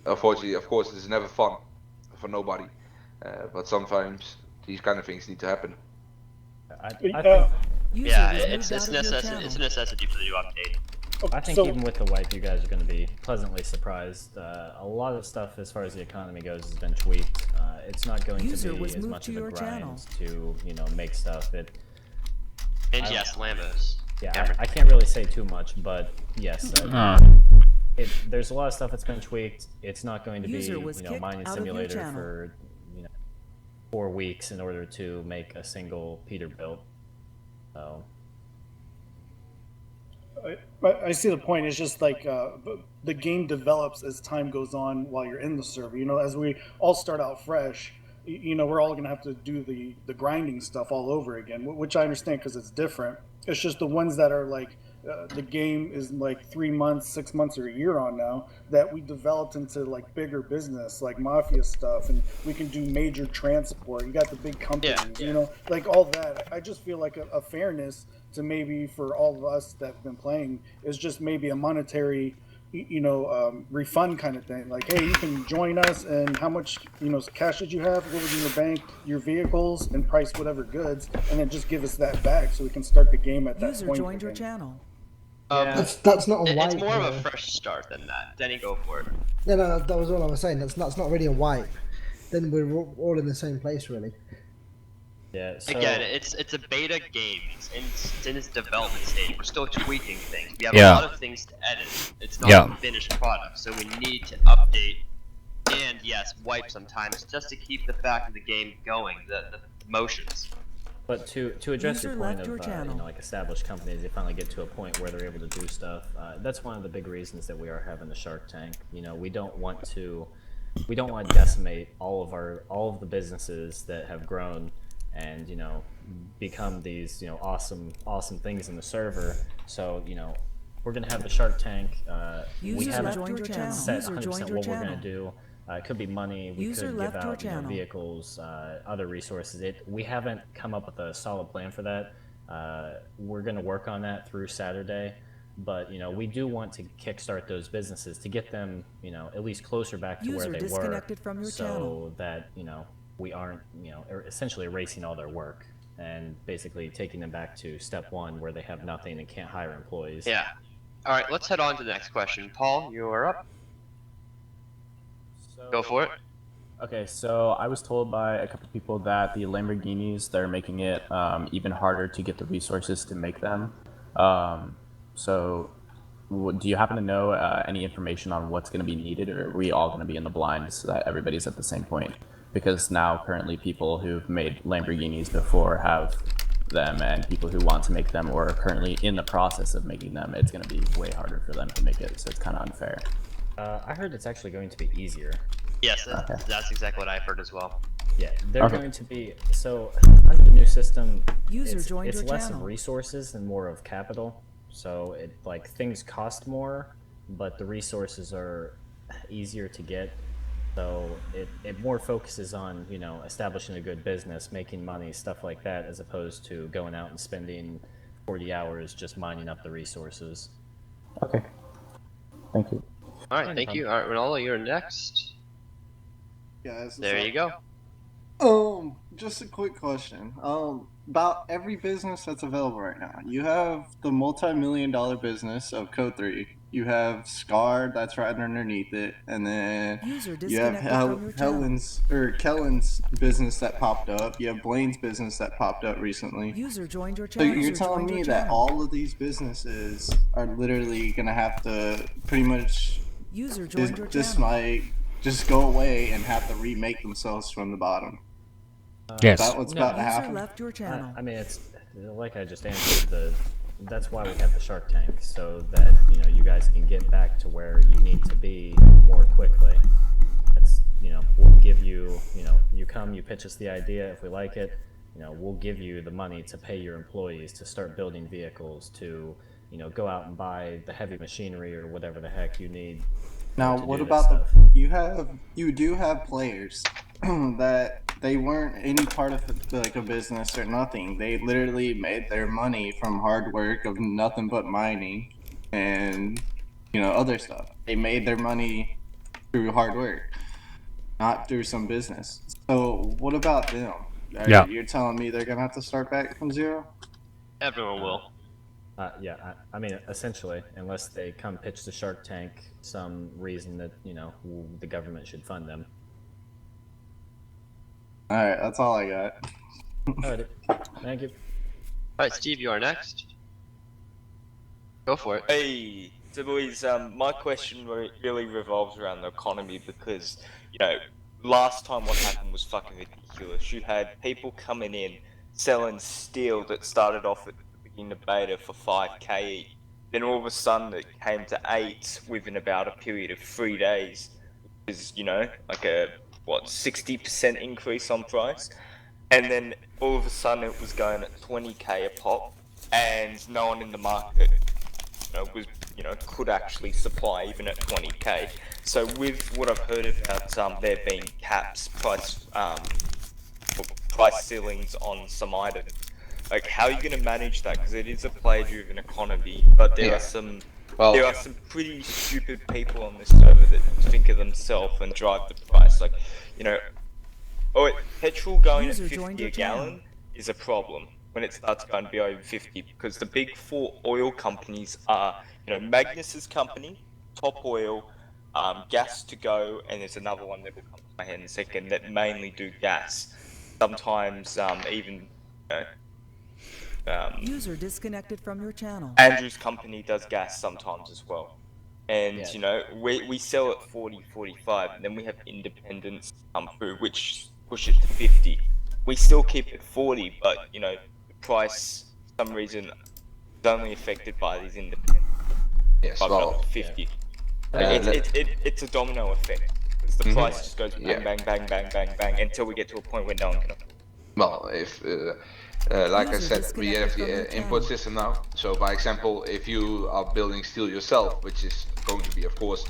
Unfortunately, of course, it's never fun for nobody. But sometimes these kind of things need to happen. I think, Yeah, it's a necessity for the new update. I think even with the wipe, you guys are going to be pleasantly surprised. A lot of stuff as far as the economy goes has been tweaked. It's not going to be as much of a grind to, you know, make stuff. And yes, Lambos. Yeah, I can't really say too much, but yes. There's a lot of stuff that's been tweaked. It's not going to be, you know, mining simulator for, you know, 4 weeks in order to make a single Peterbilt. So. I see the point. It's just like the game develops as time goes on while you're in the server. You know, as we all start out fresh, you know, we're all going to have to do the grinding stuff all over again, which I understand because it's different. It's just the ones that are like the game is like 3 months, 6 months, or a year on now that we developed into like bigger business, like mafia stuff, and we can do major transport. You got the big companies, you know, like all that. I just feel like a fairness to maybe for all of us that have been playing is just maybe a monetary, you know, refund kind of thing. Like, hey, you can join us, and how much, you know, cash did you have? What was in your bank? Your vehicles, and price whatever goods, and then just give us that back so we can start the game at that User point. joined your channel. That's not a wipe. It's more of a fresh start than that. Denny, go for it. No, that was all I was saying. That's not really a wipe. Then we're all in the same place, really. Yeah. So... Again, it's a beta game. It's in its development stage. We're still tweaking things. We have a lot of things to edit. It's not a finished product, so we need to update and yes, wipe sometimes just to keep the fact of the game going, the motions. But to address your point of you know, like established companies, they finally get to a point where they're able to do stuff. That's one of the big reasons that we are having the Shark Tank. You know, we don't want to decimate all of the businesses that have grown and, you know, become these, you know, awesome things in the server. So, you know, we're gonna have the Shark Tank. We haven't set 100% what we're gonna do. It could be money. We could give out, you know, vehicles, other resources. We haven't come up with a solid plan for that. We're going to work on that through Saturday, but you know, we do want to kickstart those businesses to get them, you know, at least closer back to where they were, so that, you know, we aren't, you know, essentially erasing all their work and basically taking them back to step one where they have nothing and can't hire employees. Yeah. All right, let's head on to the next question. Paul, you are up. Go for it. Okay, so I was told by a couple people that the Lamborghinis, they're making it even harder to get the resources to make them. So do you happen to know any information on what's going to be needed, or are we all going to be in the blind so that everybody's at the same point? Because now currently people who've made Lamborghinis before have them, and people who want to make them or are currently in the process of making them, it's going to be way harder for them to make it, so it's kind of unfair. I heard it's actually going to be easier. Yes, that's exactly what I've heard as well. Yeah, they're going to be, so under the new system, it's less of resources and more of capital. So it, like, things cost more, but the resources are easier to get. So it more focuses on, you know, establishing a good business, making money, stuff like that, as opposed to going out and spending 40 hours just mining up the resources. Okay. Thank you. All right, thank you. All right, Ronaldo, you're next. Yeah, there you go. Just a quick question. About every business that's available right now. You have the multi-million-dollar business of Code 3. You have Scar, that's right underneath it, and then you have Kellen's business that popped up. You have Blaine's business that popped up recently. User joined your So channel. you're telling me that all of these businesses are literally gonna have to pretty much just go away and have to remake themselves from the bottom? Yes. Is that what's about to happen? Left your channel. I mean, it's like I just answered. That's why we have the Shark Tank, so that, you know, you guys can get back to where you need to be more quickly. It's, you know, we'll give you, you know, you come, you pitch us the idea. If we like it, you know, we'll give you the money to pay your employees to start building vehicles, to, you know, go out and buy the heavy machinery or whatever the heck you need. Now, what about you do have players that they weren't any part of like a business or nothing. They literally made their money from hard work of nothing but mining and, you know, other stuff. They made their money through hard work, not through some business. So what about them? Yeah. You're telling me they're gonna have to start back from zero? Everyone will. Yeah, I mean, essentially, unless they come pitch to Shark Tank some reason that, the government should fund them. Alright, that's all I got. Alrighty, thank you. Alright, Steve, you are next. Go for it. Hey, so boys, my question really revolves around the economy because, last time what happened was fucking ridiculous. You had people coming in selling steel that started off at the beginning of beta for 5k each. Then all of a sudden it came to 8 within about a period of 3 days, which is, like a, 60% increase on price. And then all of a sudden it was going at 20k a pop, and no one in the market could actually supply even at 20k. So with what I've heard about there being caps, price ceilings on some items, like how are you going to manage that? Because it is a player-driven economy, but there are some pretty stupid people on this server that think of themselves and drive the price. Like, petrol going at 50 a gallon is a problem when it starts going to be over 50, because the big four oil companies are, Magnus's company, Top Oil, Gas to Go, and there's another one that will come to my head in a second that mainly do gas. Sometimes even, User disconnected from your channel. Andrew's company does gas sometimes as well. And, we sell at 40, 45, and then we have independents come through, which push it to 50. We still keep it 40, but, the price, for some reason, is only affected by these independents. Yes, well, 50. It's a domino effect, because the price just goes bang, bang, bang, bang, bang, bang, until we get to a point where no one can afford it. Well, if like I said, we have the import system now. So, by example, if you are building steel yourself, which is going to be, of course,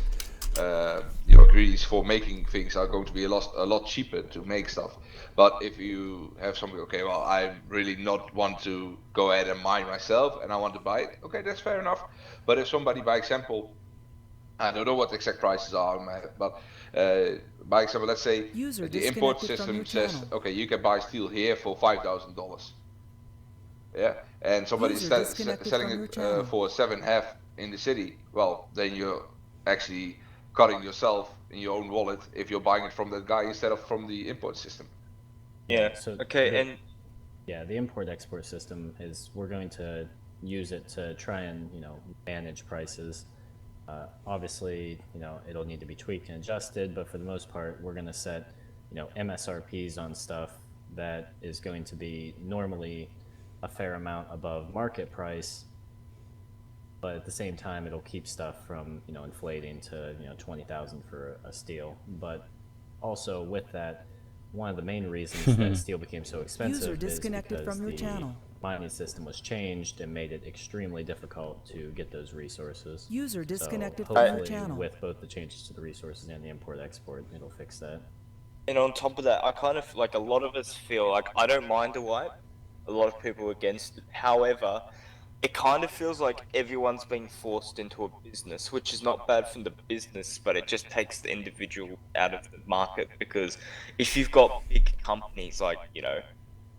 your ingredients for making things are going to be a lot cheaper to make stuff. But if you have something, okay, well, I really not want to go ahead and mine myself, and I want to buy it. Okay, that's fair enough. But if somebody, by example, I don't know what the exact prices are, but by example, let's say the import system says, okay, you can buy steel here for $5,000. Yeah, and somebody's selling it for 7.5 in the city. Well, then you're actually cutting yourself in your own wallet if you're buying it from that guy instead of from the import system. Yeah. So okay, the import-export system is, we're going to use it to try and manage prices. Obviously, it'll need to be tweaked and adjusted, but for the most part, we're going to set, MSRPs on stuff that is going to be normally a fair amount above market price, but at the same time, it'll keep stuff from, inflating to, 20,000 for a steel. But also with that, one of the main reasons that steel became so expensive is because the mining system was changed and made it extremely difficult to get those resources. User disconnected so from your channel. With both the changes to the resources and the import-export, it'll fix that. And on top of that, I kind of, like, a lot of us feel like I don't mind a wipe. A lot of people are against it. However, it kind of feels like everyone's being forced into a business, which is not bad from the business, but it just takes the individual out of the market. Because if you've got big companies like,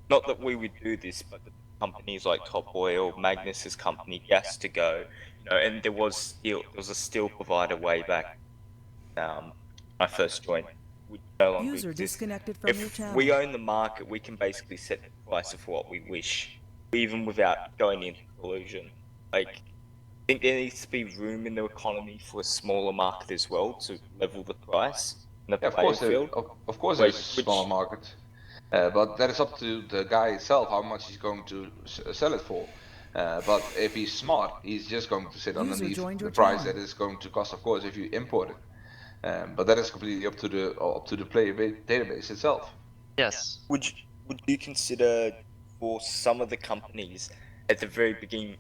not that we would do this, but the companies like Top Oil, Magnus's company, Gas to Go, and there was a steel provider way back when I first joined. We no longer User exist. disconnected from your If channel. we own the market, we can basically set the price of what we wish, even without going into collusion. Like, I think there needs to be room in the economy for a smaller market as well to level the price. Yeah, of course, there's a smaller market, but that is up to the guy itself how much he's going to sell it for. But if he's smart, he's just going to sit underneath the price that is going to cost, of course, if you import it. But that is completely up to the player database itself. Yes. Would you consider for some of the companies at the very beginning,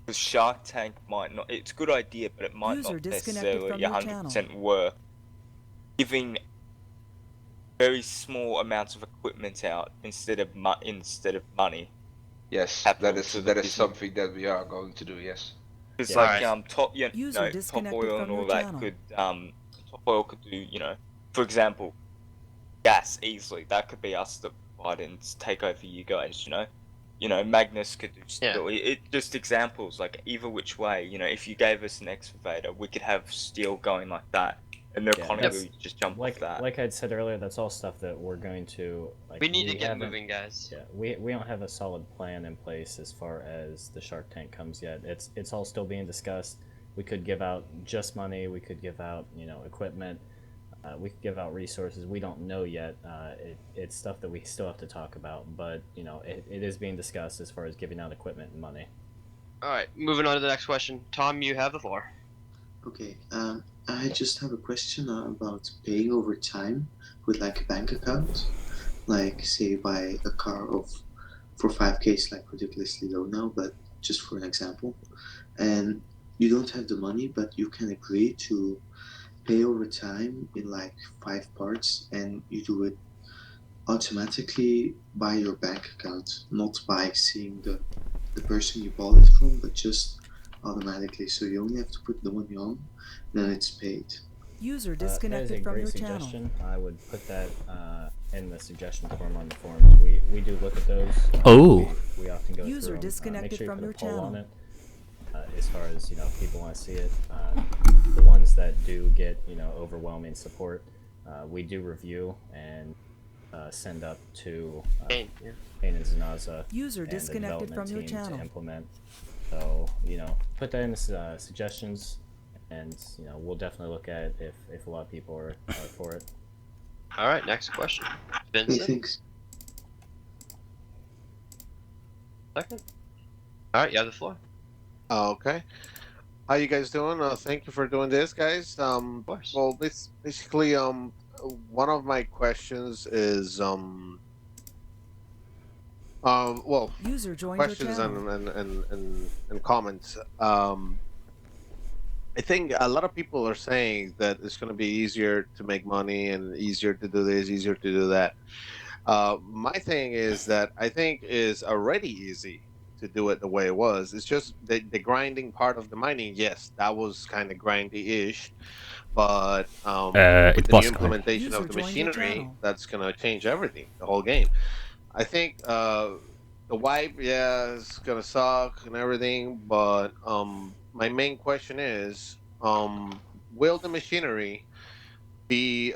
because Shark Tank might not, it's a good idea, but it might not necessarily 100% work, giving very small amounts of equipment out instead of money? Yes, that is something that we are going to do. Yes. It's like Top Oil and all that could Top Oil could do, for example, gas easily. That could be us provide and take over you guys. Magnus could do steel. It just examples, like either which way. If you gave us an excavator, we could have steel going like that, and the economy would just jump off that. Like I'd said earlier, that's all stuff that we're going to. Like, we need to get moving, guys. Yeah, we don't have a solid plan in place as far as the Shark Tank comes yet. It's all still being discussed. We could give out just money. We could give out equipment. We could give out resources. We don't know yet. It's stuff that we still have to talk about, but it is being discussed as far as giving out equipment and money. All right, moving on to the next question. Tom, you have the floor. Okay, I just have a question about paying over time with like a bank account. Like, say you buy a car for 5K is like ridiculously low now, but just for an example, and you don't have the money, but you can agree to pay over time in like 5 parts, and you do it automatically by your bank account, not by seeing the person you bought it from, but just automatically. So you only have to put the money on, then it's paid. User disconnected from your channel. Suggestion. I would put that in the suggestion form on the forums. We do look at those. Oh. We often go User through them. disconnected Make sure from you your put a poll channel. on it. As far as if people want to see it, the ones that do get overwhelming support, we do review and send up to Kane and Zanaza User and disconnected the from your development team channel. to implement. So put that in the suggestions, and we'll definitely look at it if a lot of people are for it. All right, next question. Vincent. Thanks. Second. All right, you have the floor. Okay. How you guys doing? Thank you for doing this, guys. Well, basically, one of my questions is, well, User joined your questions channel. and comments. I think a lot of people are saying that it's going to be easier to make money and easier to do this, easier to do that. My thing is that I think it's already easy to do it the way it was. It's just the grinding part of the mining. Yes, that was kind of grindy-ish, but with it the new was implementation User of the joined your machinery, channel. that's going to change everything, the whole game. I think the wipe, yeah, it's going to suck and everything, but my main question is, will the machinery be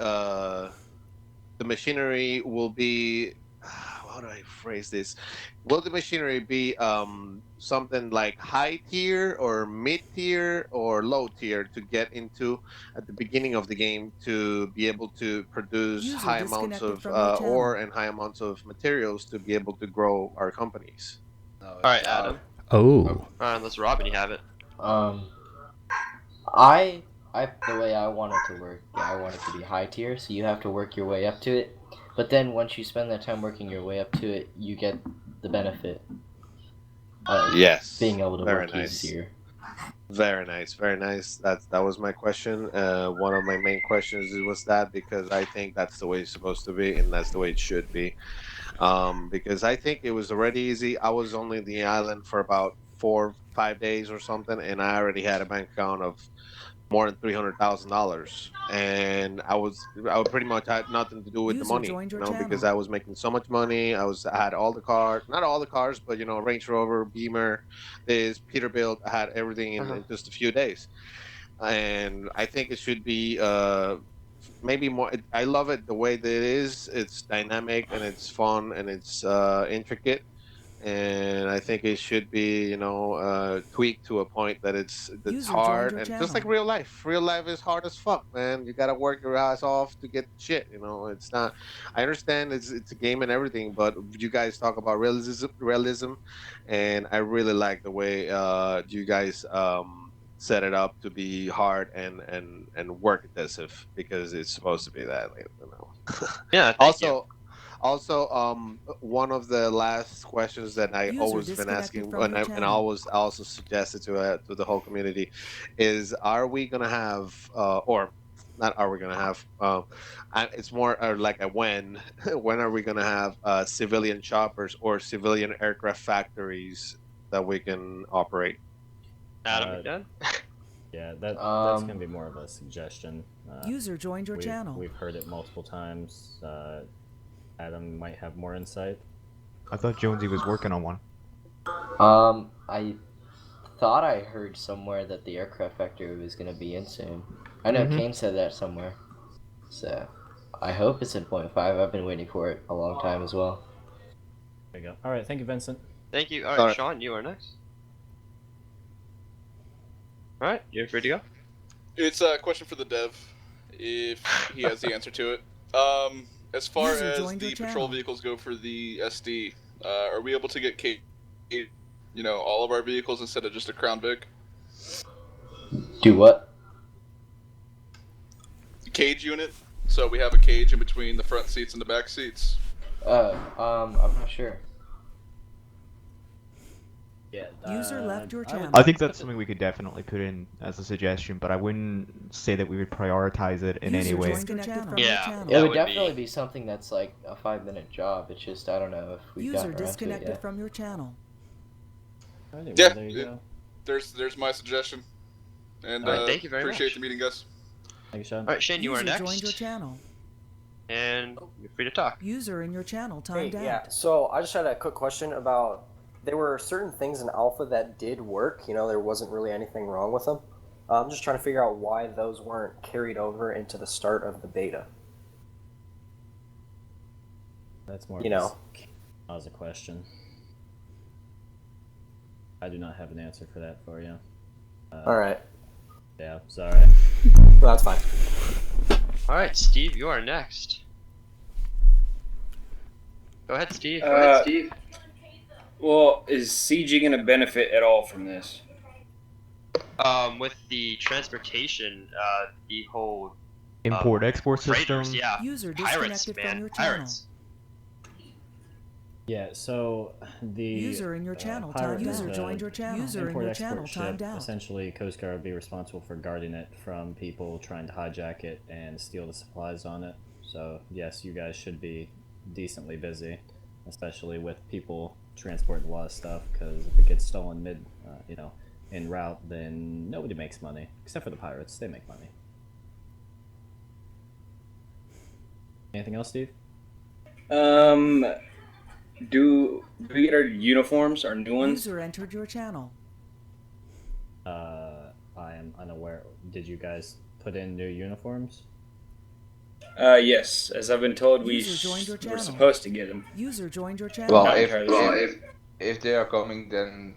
will be how do I phrase this? Will the machinery be something like high tier or mid tier or low tier to get into at the beginning of the game to be able to produce User high amounts disconnected of from your channel. ore and high amounts of materials to be able to grow our companies? All right, Adam. Oh. All right, unless Robin, you have it. I the way I want it to work, I want it to be high tier, so you have to work your way up to it. But then once you spend that time working your way up to it, you get the benefit of being able to very work nice. easier. Very nice, very nice. That was my question. One of my main questions was that because I think that's the way it's supposed to be, and that's the way it should be. Because I think it was already easy. I was only in the island for about 4-5 days or something, and I already had a bank account of more than $300,000, and I pretty much had nothing to do with the User money, joined your because channel. I was making so much money. I had all the cars, not all the cars, but Range Rover, Beamer, this Peterbilt. I had everything in just a few days, and I think it should be maybe more. I love it the way that it is. It's dynamic and it's fun and it's intricate. And I think it should be, tweaked to a point that it's User joined hard, your and just like channel. real life. Real life is hard as fuck, man. You gotta work your ass off to get shit. It's not. I understand it's a game and everything, but you guys talk about realism, and I really like the way you guys set it up to be hard and work intensive because it's supposed to be that. Yeah, thank you. Also, one of the last questions that I User always been disconnected asking, from your and I channel. always also suggested to the whole community, is are we gonna have, or not? Are we gonna have? It's more like a when. When are we gonna have civilian choppers or civilian aircraft factories that we can operate? Adam again? Yeah, that's gonna be more of a suggestion. User joined your channel. We've heard it multiple times. Adam might have more insight. I thought Jonesy was working on one. I thought I heard somewhere that the aircraft factory was gonna be in soon. I know Mhm. Kane said that somewhere. So, I hope it's in 0.5. I've been waiting for it a long time as well. There you go. All right, thank you, Vincent. Thank you. All All right, right. Sean, you are next. All right, you're free to go. It's a question for the dev, if he has the answer to it. As far User as joined your the patrol channel. vehicles go for the SD, are we able to get all of our vehicles instead of just a Crown Vic? Do what? Cage unit. So we have a cage in between the front seats and the back seats. I'm not sure. Yeah. User left your channel. I think that's something we could definitely put in as a suggestion, but I wouldn't say that we would prioritize it in any User way. disconnected from Yeah. your channel. It That would would definitely be something that's like a 5-minute job. It's just I don't know if we've User gotten around to it disconnected yet. from your channel. Alrighty, Yeah, well, there you go. There's my suggestion. And All right, thank you very appreciate much. the meeting, guys. Thank you, Sean. All right, Shane, you are User joined your next, channel. and you're free to talk. User in your channel Hey, timed out. yeah. So I just had a quick question about. There were certain things in alpha that did work. You know, there wasn't really anything wrong with them. I'm just trying to figure out why those weren't carried over into the start of the beta. That's more. You know. As a question. I do not have an answer for that for you. All right. Yeah, sorry. Well, that's fine. All right, Steve, you are next. Go ahead, Steve. Well, is CG going to benefit at all from this? With the transportation, the whole Import-export freighters, system. yeah. User Pirates, disconnected man. from your channel. Pirates. Yeah, so the User in your channel timed out. User joined your channel. User in your channel timed out. Essentially, Coast Guard would be responsible for guarding it from people trying to hijack it and steal the supplies on it. So yes, you guys should be decently busy, especially with people transporting a lot of stuff. Because if it gets stolen en route, then nobody makes money except for the pirates. They make money. Anything else, Steve? Do we get our uniforms, our new ones? User entered your channel. I am unaware. Did you guys put in new uniforms? Yes. As I've been told, User joined your we're channel. supposed to get them. User joined your channel. Well, Not if entirely sure. if they are coming, then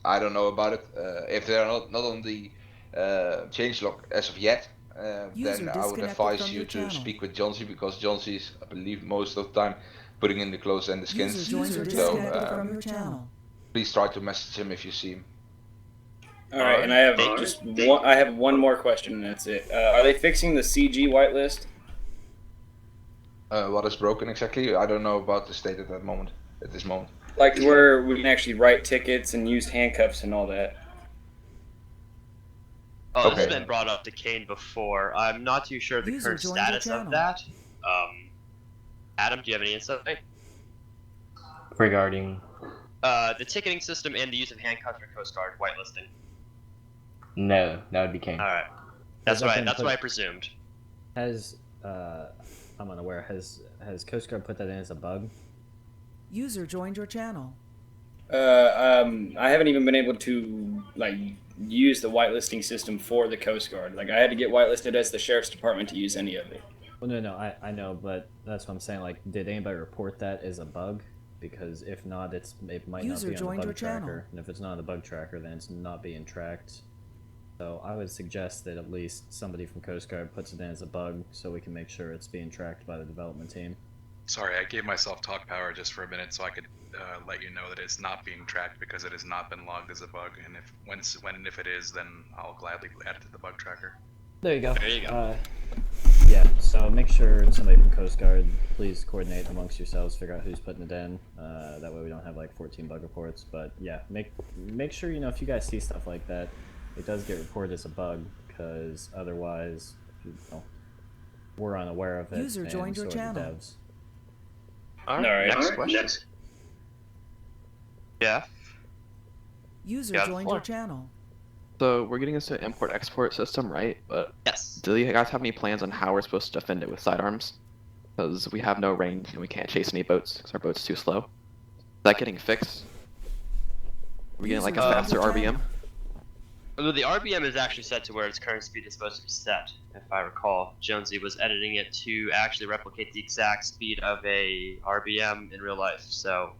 I don't know about it. If they are not on the changelog as of yet, User then I would disconnected advise from you your to channel. speak with Johnsy, because Johnsy, I believe, most of the time putting in the clothes and the skins. User disconnected from your channel. Please try to message him if you see him. All right, and I have Thank you. just one. I have one more question, and that's it. Are they fixing the CG whitelist? What is broken exactly? I don't know about the state at that moment. At this moment. Like where we can actually write tickets and use handcuffs and all that. Oh, this has Okay. been brought up to Kane before. I'm not too sure the User current joined your status of channel. that. Adam, do you have any insight? Regarding. The ticketing system and the use of handcuffs for Coast Guard whitelisting. No, that would be Kane. All right, that's Has that what I, been that's put- what I presumed. Has I'm unaware. Has Coast Guard put that in as a bug? User joined your channel. I haven't even been able to use the whitelisting system for the Coast Guard. Like I had to get whitelisted as the Sheriff's Department to use any of it. Well, no, I know, but that's what I'm saying. Like, did anybody report that as a bug? Because if not, it might User not be on joined the your bug channel. tracker, and if it's not on the bug tracker, then it's not being tracked. So I would suggest that at least somebody from Coast Guard puts it in as a bug, so we can make sure it's being tracked by the development team. Sorry, I gave myself talk power just for a minute so I could let you know that it's not being tracked because it has not been logged as a bug, and if it is, then I'll gladly add it to the bug tracker. There you go. There you go. Yeah, so make sure somebody from Coast Guard, please coordinate amongst yourselves, figure out who's putting it in. That way we don't have like 14 bug reports. But yeah, make sure, if you guys see stuff like that, it does get reported as a bug, because otherwise, we're unaware of it. User and joined your so are the channel. devs. All right, next question. Yeah. User You have the joined floor. your channel. So we're getting into an import-export system, right? But yes. do you guys have any plans on how we're supposed to defend it with sidearms? because we have no range and we can't chase any boats because our boat's too slow. Is that getting fixed? Are we getting like a faster RBM? Well, the RBM is actually set to where its current speed is supposed to be set. If I recall, Jonesy was editing it to actually replicate the exact speed of a RBM in real life. So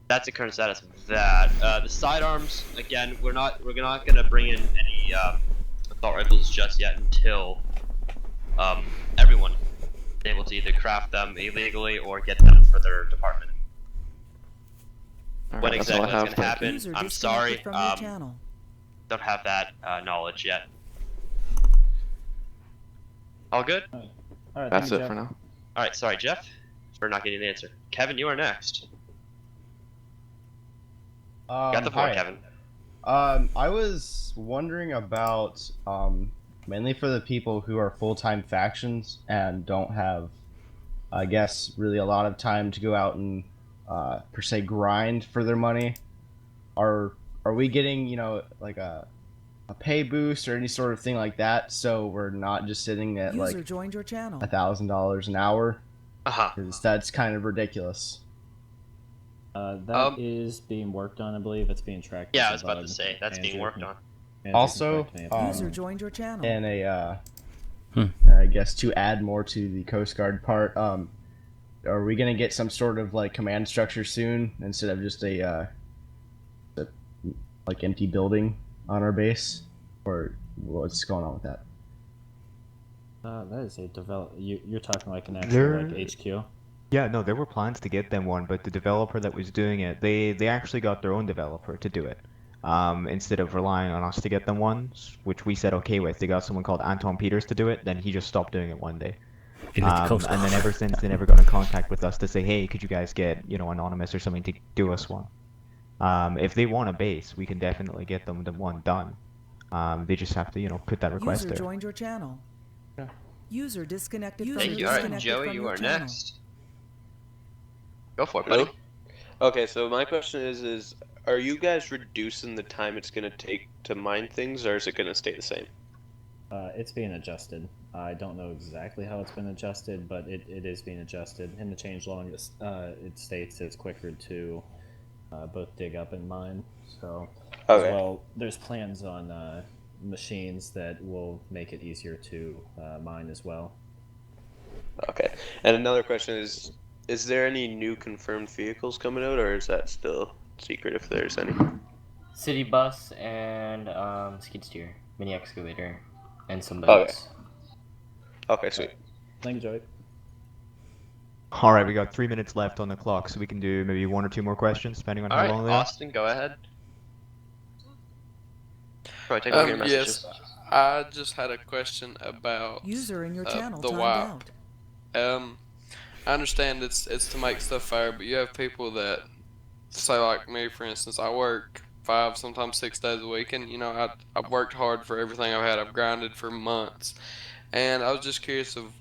that's the current status of that. The sidearms, again, we're not going to bring in any assault rifles just yet until everyone is able to either craft them illegally or get them for their department. All When right, that's all exactly I that's have. going to Thank you. happen, I'm sorry. Don't have that knowledge yet. All good? All right, that's it for now. All right, sorry, Jeff, for not getting the answer. Kevin, you are next. Got the floor, hi. Kevin. I was wondering about mainly for the people who are full-time factions and don't have, I guess, really a lot of time to go out and per se grind for their money. Are we getting, you know, like a pay boost or any sort of thing like that, so we're not just sitting at User like joined your channel. $1,000 an hour? Uh-huh. Because that's kind of ridiculous. That is being worked on, I believe. It's being tracked. Yeah, as I a was about bug. to say, that's being worked on. Manager Also, can correct me if User joined your channel. and I guess to add more to the Coast Guard part, are we gonna get some sort of like command structure soon instead of just a like empty building on our base, or what's going on with that? that is a You're talking like an actual There- like HQ. Yeah, no, there were plans to get them one, but the developer that was doing it, they actually got their own developer to do it. Instead of relying on us to get them one, which we said okay with. They got someone called Anton Peters to do it, then he just stopped doing it one day. And then ever since, they never got in contact with us to say, hey, could you guys get, you know, Anonymous or something to do us one? If they want a base, we can definitely get them the one done. They just have to, you know, put that request User there. joined your channel. User disconnected from Thank your you. All right, disconnected Joey, from you your are channel. next. Go for it, buddy. Okay, so my question is are you guys reducing the time it's going to take to mine things, or is it going to stay the same? It's being adjusted. I don't know exactly how it's been adjusted, but it is being adjusted. In the changelog, it states it's quicker to both dig up and mine. So, as well, there's plans on machines that will make it easier to mine as well. Okay, and another question is there any new confirmed vehicles coming out, or is that still secret if there's any? City bus and skid steer, mini excavator, and some boats. Okay, sweet. Thank you, Joey. Alright, we got 3 minutes left on the clock, so we can do maybe 1 or 2 more questions, depending on All how right, long they are. Austin, go ahead. Probably take a look at your messages. Yes, I just had a question about User in your channel the timed wipe. out. I understand it's to make stuff fair, but you have people that say, like me, for instance, I work 5, sometimes 6 days a week, and you know I've worked hard for everything I've had. I've grinded for months, and I was just curious of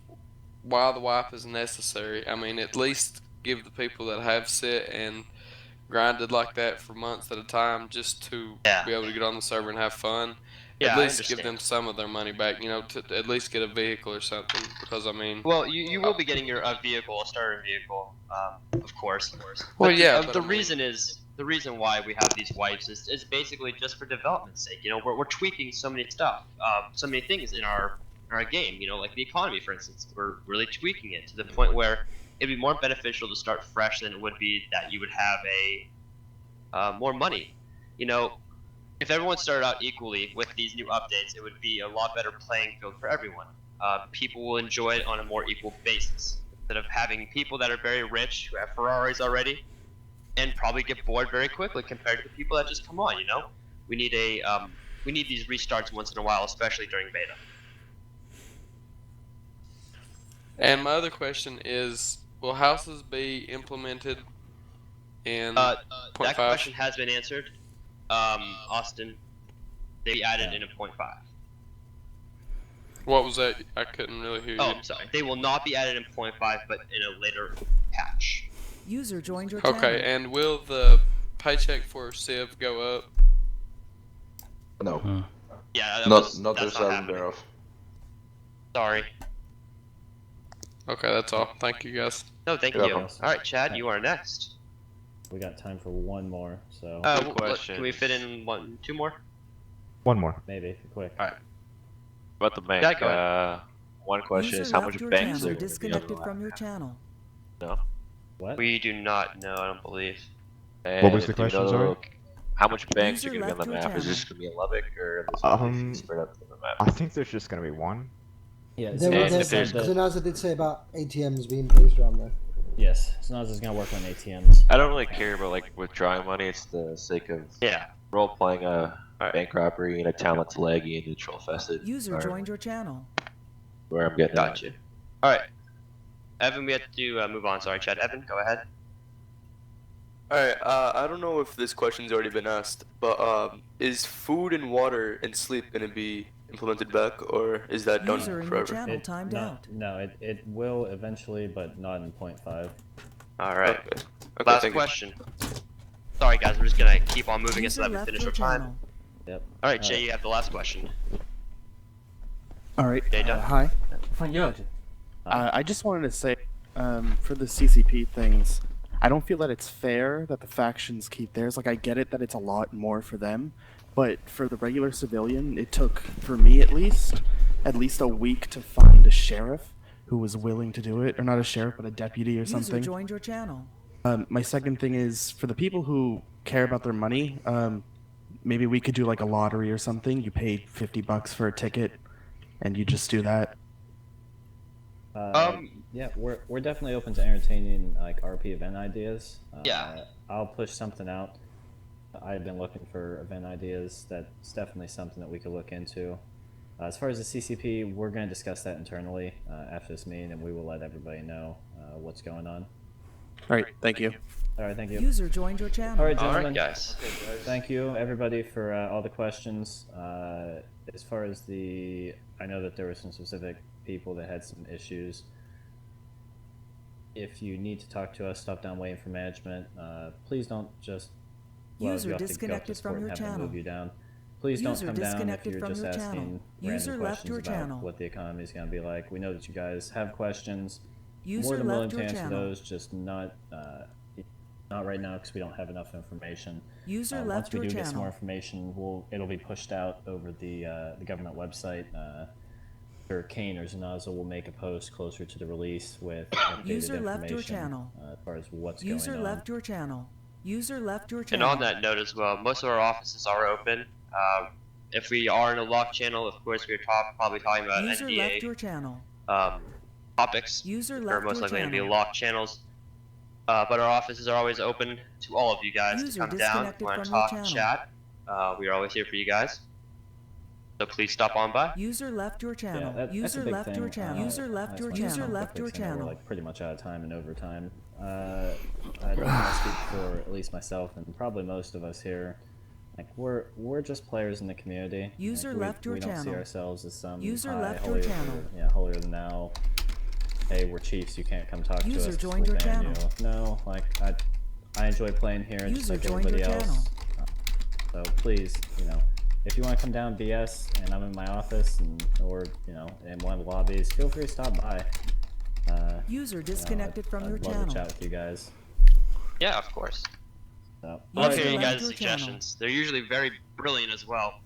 why the wipe is necessary. I mean, at least give the people that have sit and grinded like that for months at a time just to be able to get on the server and have fun. Yeah, at I least give understand. them some of their money back, you know, to at least get a vehicle or something. Because I mean, Well, you will be getting a vehicle, a starter vehicle, of course. Well, But yeah, the but I mean- reason why we have these wipes is basically just for development's sake. You know, we're tweaking so many stuff, so many things in our game. You know, like the economy, for instance, we're really tweaking it to the point where it'd be more beneficial to start fresh than it would be that you would have more money. You know, if everyone started out equally with these new updates, it would be a lot better playing field for everyone. People will enjoy it on a more equal basis instead of having people that are very rich who have Ferraris already and probably get bored very quickly compared to the people that just come on. You know, we need these restarts once in a while, especially during beta. and my other question is, will houses be implemented in That 0.5? question has been answered. Austin, they added in a 0.5. What was that? I couldn't really hear you. Oh, sorry. They will not be added in 0.5, but in a later patch. User joined your channel. Okay, and will the paycheck for Civ go up? No. Yeah, Not that's as not I'm happening. aware of. Sorry. Okay, that's all. Thank you, guys. No, thank you. All right, Chad, you are next. We got time for one more, so. Can we fit in two more? One more. Maybe, quick. All right. About the bank, Yeah, go ahead. one question User is how left much your banks channel. are going to be Disconnected from your channel. No. What? We do not know, I don't believe. And What was the do you question, know sorry? how much banks User are going to be on the left your map? Is this channel. going to be in Lubbock or is this going to be spread out on the map? I think there's just going to be one. Yeah, Zanaza did say about ATMs being placed around there. Yes, Zanaza is going to work on ATMs. I don't really care about like withdrawing money. It's the sake of role playing a bank robbery in a town that's laggy and neutral fested. User joined your channel. Where I'm getting Got you. All right, Evan, we have to move on. Sorry, Chad. Evan, go ahead. Alright, I don't know if this question's already been asked, but is food and water and sleep gonna be implemented back, or is that done User in your forever? channel timed out. No, it will eventually, but not in 0.5. All right. Okay, Last thank you. question. Sorry, guys. I'm just gonna keep on moving User so that we left finish your our time. channel. Yep. All right, Jay, you have the last question. All right. Jay, done? Hi. I just wanted to say, for the CCP things, I don't feel that it's fair that the factions keep theirs. Like, I get it that it's a lot more for them, but for the regular civilian, it took, for me at least a week to find a sheriff who was willing to do it, or not a sheriff, but a deputy or User something. joined your channel. My second thing is, for the people who care about their money, maybe we could do like a lottery or something. You pay $50 for a ticket, and you just do that. Yeah, we're definitely open to entertaining like RP event ideas. I'll push something out. I've been looking for event ideas. That's definitely something that we could look into. As far as the CCP, we're going to discuss that internally after this meeting, and we will let everybody know what's going on. All right, thank you. All right, thank you. User joined your channel. All right, gentlemen. All right, guys. Thank you, everybody, for all the questions. As far as I know that there were some specific people that had some issues. If you need to talk to us, stop down waiting for management. Please don't just User disconnected from your channel. Move you down. Please don't User come down if disconnected you're from just your asking channel. random User left questions your about channel. what the economy is going to be like. We know that you guys have questions. User More than willing left to your answer channel. those, just not right now because we don't have enough information. User left once we your do get some channel. more information, it'll be pushed out over the government website. Or Kane or Zanaza will make a post closer to the release with updated User information left your channel. As far as what's User going on. left your channel. User left your And channel. on that note as well, most of our offices are open. If we are in a locked channel, of course, we're probably talking about User NDA left your channel. topics. User They're left most your likely going to be channel. locked channels. But our offices are always open to all of you guys User to come down, disconnected want to from your talk, channel. chat. We are always here for you guys. So please stop on by. User left your channel. That's a User big left thing. your channel. User left your User channel. Left your We're channel. like pretty much out of time and overtime. I don't want to speak for at least myself and probably most of us here. Like we're just players in the community. User Like, left your we don't see channel. ourselves as some User high, left your holier, channel. holier than thou. Hey, we're chiefs. You can't come talk to User us. joined we'll your ban channel. You. No, like I enjoy playing here just User like joined everybody your else. So please, if you want to come down BS and I'm in my office or in one of the lobbies, feel free to stop by. User disconnected from your I'd love channel. to chat with you guys. Yeah, of course. So, Love User hearing you left guys' your channel. suggestions. They're usually very brilliant as well.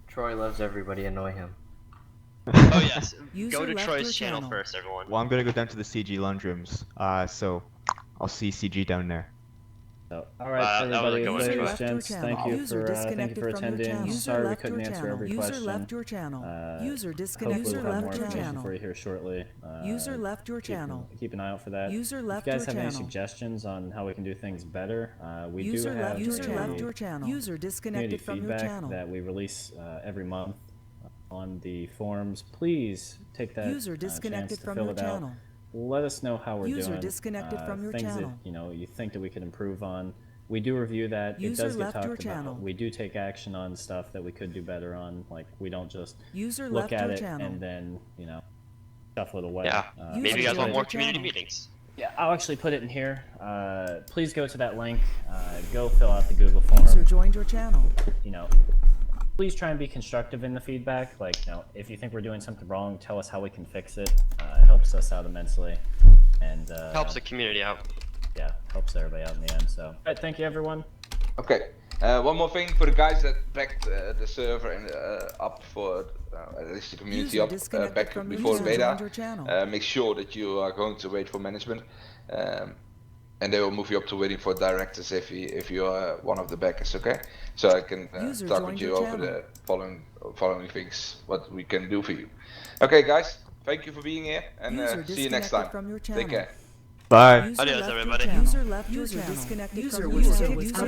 Troy loves everybody, annoy him. Oh yes, User go to left Troy's your channel channel. first, everyone. Well, I'm gonna go down to the CG lunch rooms. So I'll see CG down there. So, all right, that was a everybody, good one. ladies, left your gents, channel. thank you User for disconnected from your attending. channel. User Sorry we left couldn't your answer channel. every User question. left your channel. User Hopefully disconnected. User we'll have left more your information channel. for you here shortly. User left your channel. Keep an eye out for that. User left if you guys your have any channel. suggestions on how we can do things better, we User do have left your a channel. Left your channel. User disconnected community from your feedback channel. that we release every month on the forums. Please take that User disconnected chance to from fill your it out. channel. Let us know how we're User doing. disconnected from your things channel. that you think that we could improve on. We do review that. User it does get left your talked about. channel. We do take action on stuff that we could do better on. Like we don't just User look left at your it channel. and then shuffle it away. Yeah, User maybe you guys want joined more your community channel. meetings. Yeah, I'll actually put it in here. Please go to that link. Go fill out the Google form. User joined your channel. please try and be constructive in the feedback. Like, you know, if you think we're doing something wrong, tell us how we can fix it. It helps us out immensely, and helps the community out. Yeah, helps everybody out in the end. So, all right, thank you, everyone. Okay. One more thing for the guys that backed the server and up for at least the community up back before the beta. Make sure that you are going to wait for management, and they will move you up to waiting for directors if you are one of the backers. Okay, so I can talk with you over the following things what we can do for you. Okay, guys, thank you for being here, and see you next time. Take care. Bye. Adios, everybody. User left your channel. User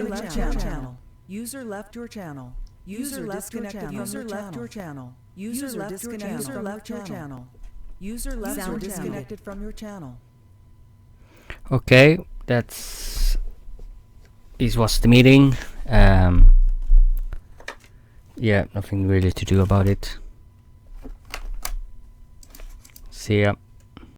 left your channel. User left your channel. User disconnected. User left your channel. User disconnected from your channel. User left disconnected from your channel. Okay, this was the meeting. Yeah, nothing really to do about it. See ya.